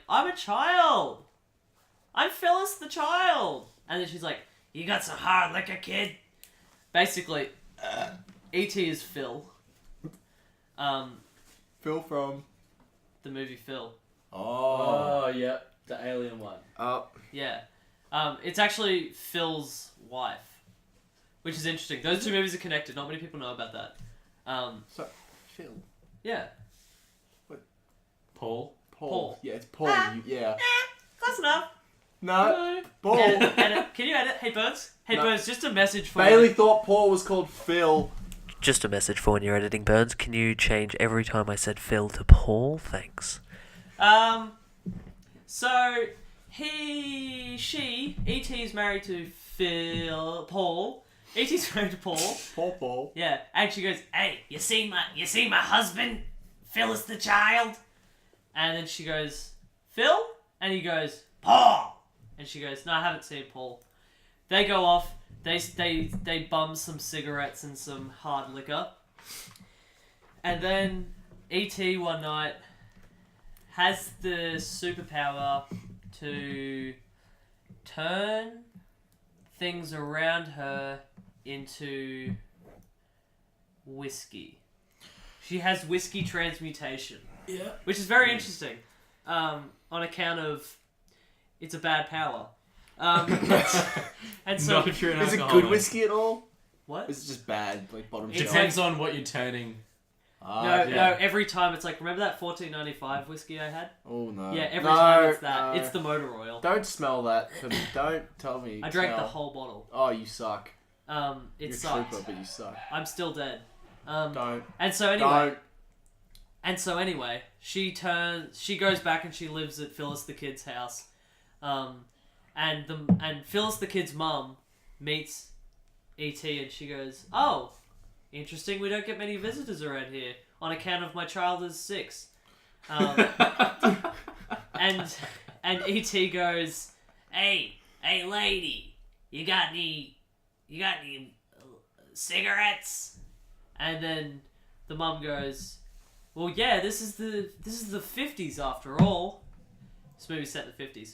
I'm a child. I'm Phyllis the child. And then she's like, you got some hard liquor, kid? Basically, E.T. is Phil. Phil from... The movie Phil. Oh, yeah. The alien one. Yeah. It's actually Phil's wife. Which is interesting. Those two movies are connected. Not many people know about that. So, Phil. Yeah. Paul. Paul. Yeah, it's Paul. Yeah. Close enough. No. Paul. Edit. Can you edit? Hey, Burns. Hey, No. Burns, just a message for Bailey thought Paul was called Phil. Just a message for when you're editing, Burns. Can you change every time I said Phil to Paul? Thanks. So, E.T. is married to Paul. E.T.'s married to Paul. Paul. Yeah, and she goes, "Hey, you see my husband, Phyllis the child?" And then she goes, "Phil?" And he goes, "Paul." And she goes, "No, I haven't seen Paul." They go off. They bum some cigarettes and some hard liquor. And then E.T. one night has the superpower to turn things around her into whiskey. She has whiskey transmutation. Yeah. Which is very interesting. On account of it's a bad power. And so Not true in Is it alcohol, good whiskey at all? what? Is it just bad, like bottom It's shelf? Depends on what you're turning. No, every time it's like, remember that 1495 whiskey I had? Oh no. Yeah, every No, time it's that. no. It's the motor oil. Don't smell that. Don't tell me. I drank smell. the whole bottle. Oh, you suck. It You're a sucked. trooper, but you suck. I'm still dead. Don't. And so anyway, she goes back and she lives at Phyllis the kid's house. And Phyllis the kid's mum meets E.T. and she goes, "Oh, interesting, we don't get many visitors around here on account of my child is 6. And E.T. goes, hey lady, you got any cigarettes?" And then the mum goes, "Well, yeah, this is the 50s after all." This movie's set in the 50s.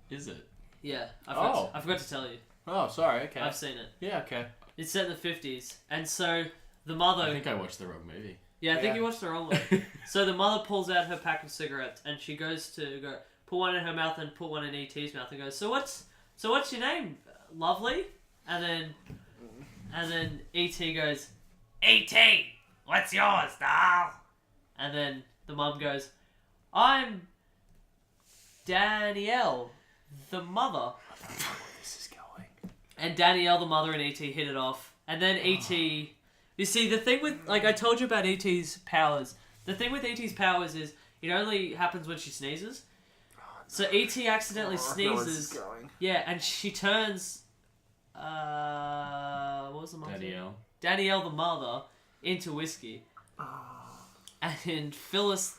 Is it? Yeah, I forgot to tell you. Oh, sorry. Okay. I've seen it. Yeah. Okay. It's set in the 50s, and so the mother... I think I watched the wrong movie. Yeah, I think Yeah. you watched the wrong one. So the mother pulls out her pack of cigarettes, and she goes to put one in her mouth and put one in E.T.'s mouth, and goes, So what's your name, lovely?" And then E.T. goes, "E.T., what's yours, doll?" And then the mum goes, "I'm Danielle, the mother." Where this is going. And Danielle, the mother, and E.T. hit it off. And then E.T. You see, the thing with... Like, I told you about E.T.'s powers. The thing with E.T.'s powers is it only happens when she sneezes. So E.T. accidentally sneezes. Yeah, and she turns... what was the mother? Danielle, the mother, into whiskey. And Phyllis...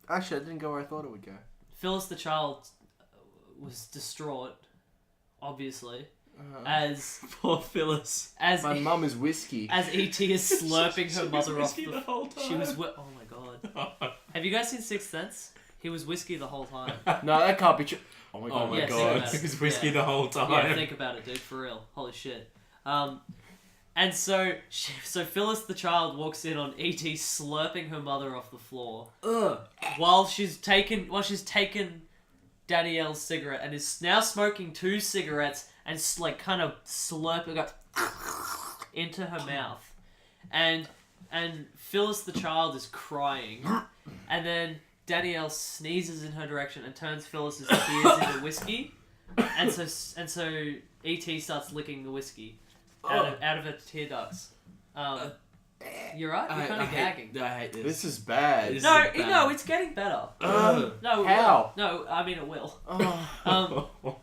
Actually, I didn't go where I thought it would go. Phyllis the child was distraught, obviously, as Poor Phyllis. as My mum is whiskey. as E.T. is slurping her mother off the whole time. She was oh my god. Have you guys seen Sixth Sense? He was whiskey the whole time. No, that can't be true. Oh my god. Oh my Yeah, think god. about it. He was whiskey Yeah. the whole time. Yeah, think about it, dude, for real. Holy shit. And so Phyllis the child walks in on E.T. slurping her mother off the floor. Ugh. While she's taken Danielle's cigarette and is now smoking 2 cigarettes and like kind of slurping up into her mouth, and Phyllis the child is crying, and then Danielle sneezes in her direction and turns Phyllis's tears into whiskey, and so E.T. starts licking the whiskey out of her tear ducts. You're right. You're kind of gagging. I hate this. This is bad. This No, is bad. no, it's getting better. No, it How? will. No, I mean it will. Oh.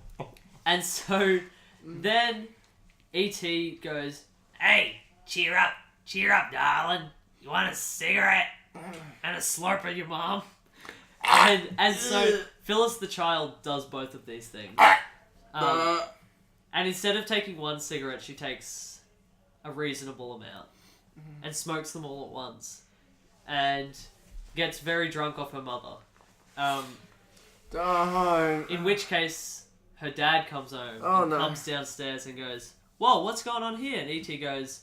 And so then E.T. goes, "Hey, cheer up, darling. You want a cigarette and a slurp of your mom?" And so Phyllis the child does both of these things. And instead of taking 1 cigarette, she takes a reasonable amount and smokes them all at once, and gets very drunk off her mother. Don't. In which case, her dad comes home and comes downstairs and goes, "Whoa, what's going on here?" And E.T. goes,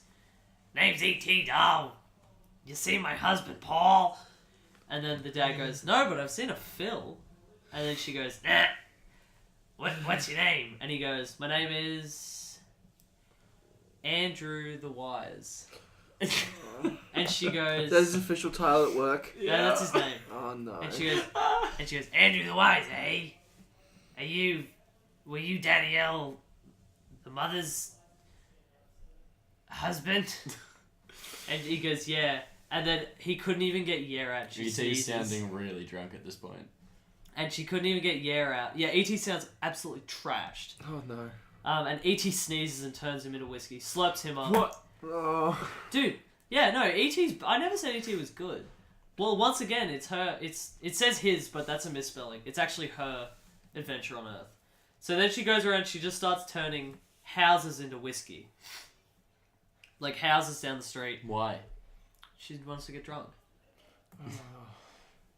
"Name's E.T. Doll. You see my husband, Paul?" And then the dad goes, "No, but I've seen a Phil." And then she goes, "Nah. What's your name?" And he goes, "My name is Andrew the Wise." And she goes, That's his official title at work. "Yeah, that's his name." Oh no. And she goes, "Andrew the Wise, eh? Were you Danielle, the mother's husband?" And he goes, "Yeah." And then he couldn't even get yeah out. She E.T.'s sneezes. sounding really drunk at this point. And she couldn't even get yeah out. Yeah, E.T. sounds absolutely trashed. Oh no. And E.T. sneezes and turns him into whiskey, slurps him up. What? Oh. Dude, yeah, no, E.T.'s... I never said E.T. was good. Well, once again, it's her... It says his, but that's a misspelling. It's actually her adventure on Earth. So then she goes around, she just starts turning houses into whiskey. Like houses down the street. Why? She wants to get drunk.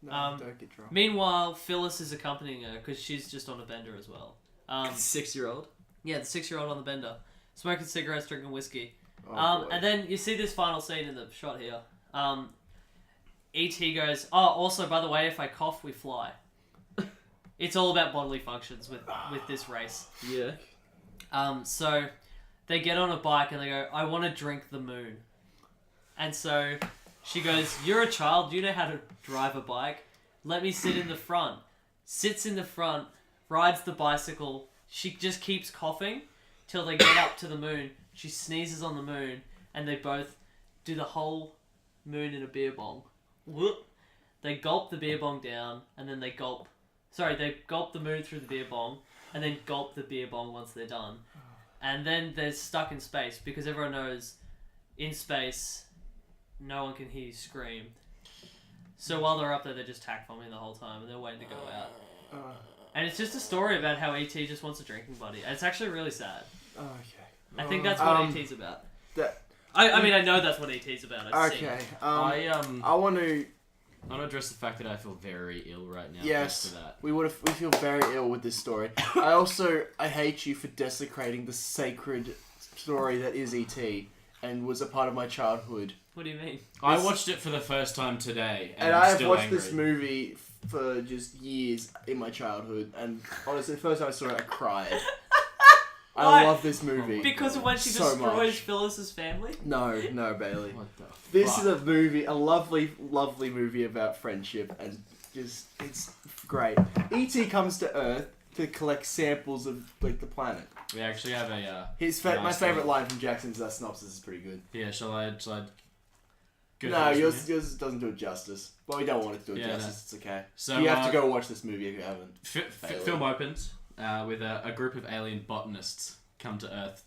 No, don't get drunk. Meanwhile, Phyllis is accompanying her because she's just on a bender as well. 6-year-old? Yeah, the 6-year-old on the bender. Smoking cigarettes, drinking whiskey. Oh, boy. And then you see this final scene in the shot here. E.T. goes, "Oh, also, by the way, if I cough, we fly." It's all about bodily functions with this race. Yeah. So they get on a bike and they go, "I want to drink the moon." And so she goes, "You're a child, you know how to drive a bike. Let me sit in the front." Sits in the front, rides the bicycle. She just keeps coughing till they get up to the moon. She sneezes on the moon, and they both do the whole moon in a beer bong. Whoop. They gulp the beer bong down, and then they gulp... Sorry, they gulp the moon through the beer bong, and then gulp the beer bong once they're done. And then they're stuck in space, because everyone knows in space, no one can hear you scream. So while they're up there, they're just tack bombing the whole time, and they're waiting to go out. And it's just a story about how E.T. just wants a drinking buddy. And it's actually really sad. Okay. I think that's what E.T.'s about. That- I mean, I know that's what E.T.'s about. I've seen Okay. it. I want to. I want to address the fact that I feel very ill right now. Yes, thanks to that. we feel very ill with this story. I hate you for desecrating the sacred story that is E.T. and was a part of my childhood. What do you mean? I watched it for the first time today, and I I'm have still watched angry. this movie for just years in my childhood, and honestly, the first time I saw it, I cried. Why? I love this movie. Because of when she So destroys much. Phyllis's family? No, Bailey. What the This fuck? is a movie, a lovely, lovely movie about friendship, and just, it's great. E.T. comes to Earth to collect samples of like the planet. We actually have a. My favorite line from Jackson's synopsis is pretty good. Yeah, shall I go No, first yours doesn't do it justice. Well, we don't want it to do it justice. No. It's okay. So you have to go watch this movie if you haven't. Film opens with a group of alien botanists come to Earth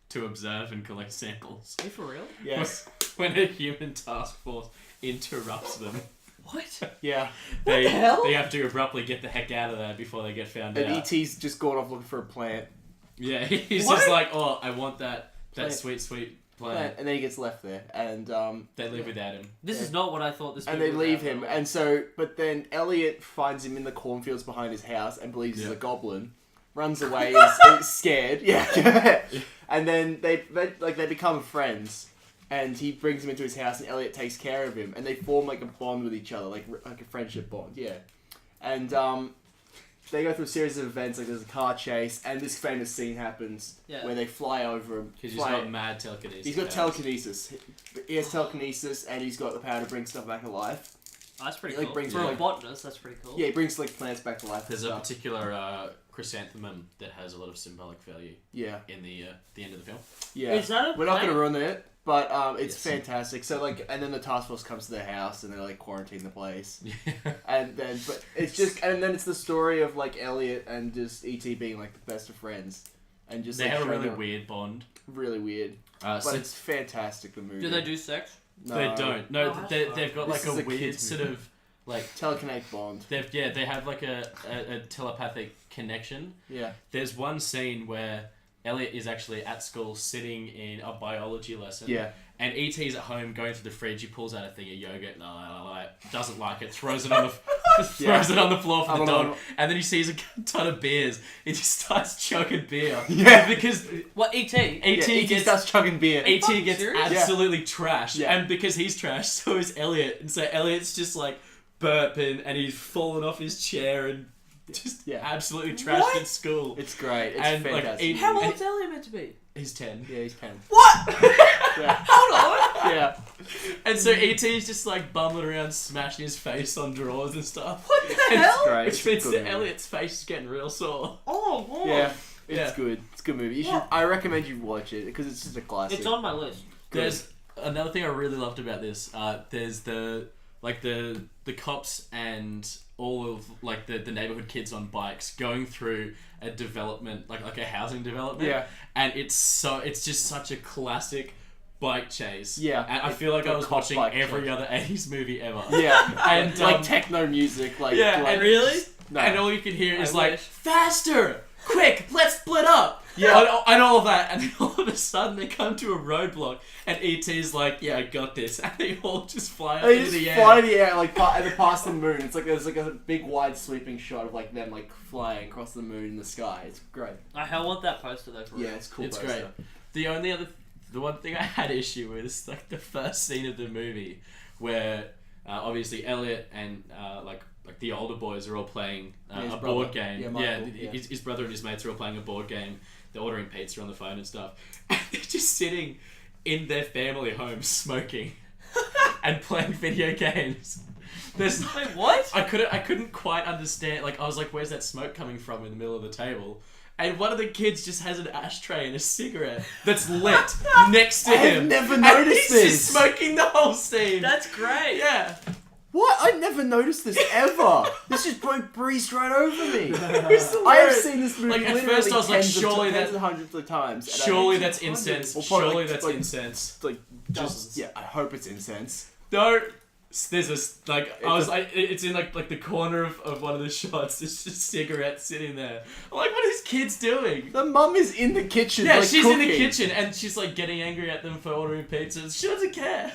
to observe and collect samples. Are you for real? Yes. When a human task force interrupts them. What? Yeah. They the hell? They have to abruptly get the heck out of there before they get found And out. E.T.'s just gone off looking for a plant. Yeah, he's What? just like, oh, I want that Plant. sweet plant. And then he gets left there. And They live without him. This is not what I thought this. and movie they was leave about him. at all. And so, but then Elliot finds him in the cornfields behind his house and believes he's Yeah. a goblin. Runs away, is scared. Yeah. And then they become friends. And he brings him into his house, and Elliot takes care of him, and they form like a bond with each other, like a friendship bond. Yeah. And they go through a series of events. Like there's a car chase, and this famous scene happens where they fly over him. Because he's got mad telekinesis. He's got telekinesis. He has telekinesis, and he's got the power to bring stuff back to life. Oh, that's pretty Like, cool. brings For a like- botanist, that's pretty cool. Yeah, he brings like plants back to life. There's and a stuff. particular chrysanthemum that has a lot of symbolic value Yeah. in the end of the film. Yeah. Is that a We're not plant? going to ruin it, but it's Yes. fantastic. So like, and then the task force comes to their house, and they're like quarantine the place. Yeah. And then, but it's just, and then it's the story of like Elliot and just E.T. being like the best of friends, and just They like have a showing really them- weird bond. really weird. But So it's fantastic. The movie. Do they do sex? No. they don't. No, Oh, that's they've got This like is a a weird kid's sort movie. of like Telekinetic bond. they have like a telepathic connection. Yeah. There's one scene where Elliot is actually at school sitting in a biology lesson. Yeah. And E.T.'s at home going through the fridge. He pulls out a thing of yogurt. Doesn't like it. Throws it on the throws it on the floor for the dog. And then he sees a ton of beers. He just starts chugging beer. Yeah. Because What, E.T.? E.T. gets starts chugging beer. E.T. gets serious? absolutely trashed. Yeah. And because he's trashed, so is Elliot. And so Elliot's just like burping and he's fallen off his chair and just absolutely trashed What? at school. It's great. It's And, like, fantastic. How And- old's Elliot meant to be? He's 10. Yeah, he's 10. What? Yeah. Hold on. Yeah. And so E.T.'s just like bumbling around smashing his face on drawers and stuff. What the And- hell? Great. Which means Good that movie. Elliot's face is getting real sore. Oh, oh. Yeah. It's Yeah. good. It's a good movie. You should. What? I recommend you watch it because it's just a classic. It's on my list. Good. There's another thing I really loved about this. There's the cops and all of like the neighborhood kids on bikes going through a development like a housing development. Yeah. And it's just such a classic bike chase. Yeah. And I feel like I was cop watching bike every chase. other 80s movie ever. Yeah. And, like techno music. Like yeah, Like, and Really? No. And all you can hear is I like, wish. faster! Quick, let's split up! Yeah. And all of that. And then all of a sudden they come to a roadblock and E.T.'s like, yeah, I got this. And they all just fly up They into just the air. fly in the air, like, and they pass the moon. It's like there's like a big wide sweeping shot of like them like flying across the moon in the sky. It's great. I hell want that poster though. For Yeah, real. it's cool. It's poster. great. The one thing I had issue with is like the first scene of the movie where obviously Elliot and like the older boys are all playing Yeah, his a brother. board game. Yeah, Michael, yeah. His brother and his mates are all playing a board game. They're ordering pizza on the phone and stuff. And they're just sitting in their family home smoking and playing video games. There's Wait, what? I couldn't quite understand. Like I was like, where's that smoke coming from in the middle of the table? And one of the kids just has an ashtray and a cigarette that's lit next to him. I've never And noticed he's this. just smoking the whole scene. That's great. Yeah. What? I never noticed this ever. This just breezed right over me. It was I have hilarious. seen this movie Like, at literally first I was like, tens surely of hundreds of times. and I Surely think that's hundreds, incense. or probably Surely like- that's like, incense. Like Dozens. just yeah. I hope it's incense. No. There's this it's in like the corner of one of the shots. There's just cigarettes sitting there. I'm like, what are these kids doing? The mum is in the kitchen. Yeah, like, she's cooking. in the kitchen and she's like getting angry at them for ordering pizzas. She doesn't care.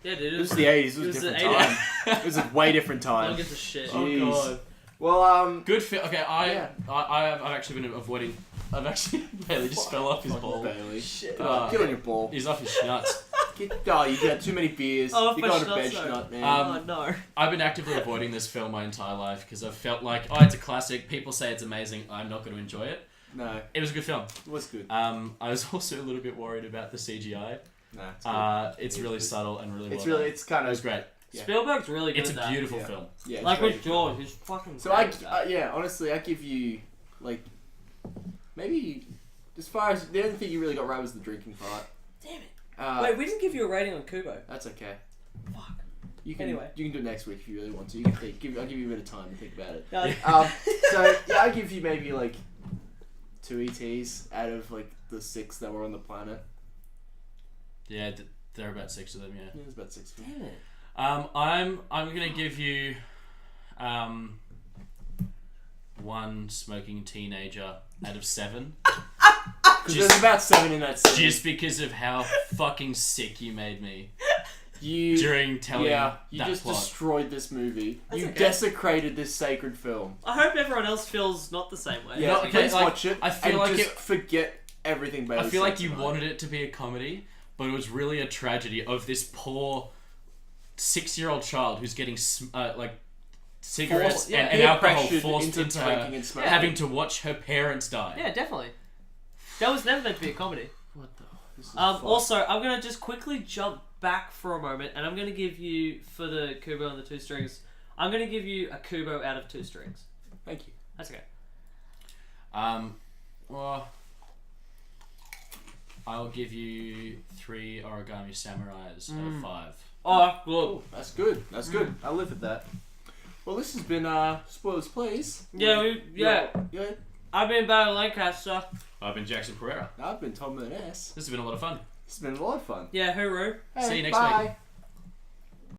Yeah, dude. It was the 80s. It was a the different 80s. time. It was a way different No one time. gives a shit. Oh Jeez. god. Well, Good film. Okay, Yeah. I've actually been avoiding. I've actually Bailey just fell off his ball. Bailey. Shit. Get on your ball. He's off his schnuts. You had too many beers. Oh, you my got a schnauzer. bed schnut, man. Oh no. I've been actively avoiding this film my entire life because I've felt like, oh, it's a classic. People say it's amazing. I'm not going to enjoy it. No, It was a good film. it was good. I was also a little bit worried about the CGI. Nah, it's good. It's really subtle and really It's well really, done. it's kind It was of great. Yeah. Spielberg's really good It's at a that. beautiful Yeah. film. yeah. it's Like very with good. George, he's fucking. So great at that. yeah, honestly, I give you Like, maybe as far as the only thing you really got right was the drinking part. Damn it. Wait, we didn't give you a rating on Kubo. That's okay. Fuck. You can Anyway. you can do it next week if you really want to. You can think. I'll give you a bit of time to think about it. No, So yeah, I give you maybe like 2 ETs out of like the 6 that were on the planet. Yeah, there are about 6 of them. Yeah. Yeah, there's about 6 of them. Damn it. I'm gonna give you, 1 smoking teenager out of 7. Because there's about 7 in that scene. Just because of how fucking sick you made me You during telling you that just plot. destroyed this movie. That's You okay. desecrated this sacred film. I hope everyone else feels not the same way. Yeah, No, please like, watch it. I feel and like just it- forget everything about I feel like you tonight. wanted it to be a comedy, but it was really a tragedy of this poor 6-year-old child who's getting like cigarettes and peer alcohol pressured forced into into drinking her, and smoking. having to watch her parents die. Yeah, definitely. That was never meant to be a comedy. What the? This is fucked. Also, I'm going to just quickly jump back for a moment, and I'm going to give you, for the Kubo and the 2 strings, I'm going to give you a Kubo out of 2 strings. Thank you. That's okay. Well, I'll give you 3 Origami Samurais out of 5. Oh, well, Oh, that's good. That's good. I'll live with that. Well, this has been Spoilers Please. yeah. Yeah. I've been Barry Lancaster. I've been Jackson Pereira. I've been Tom Murness. This has been a lot of fun. It's been a lot of fun. Yeah, hooroo. See you next bye. week.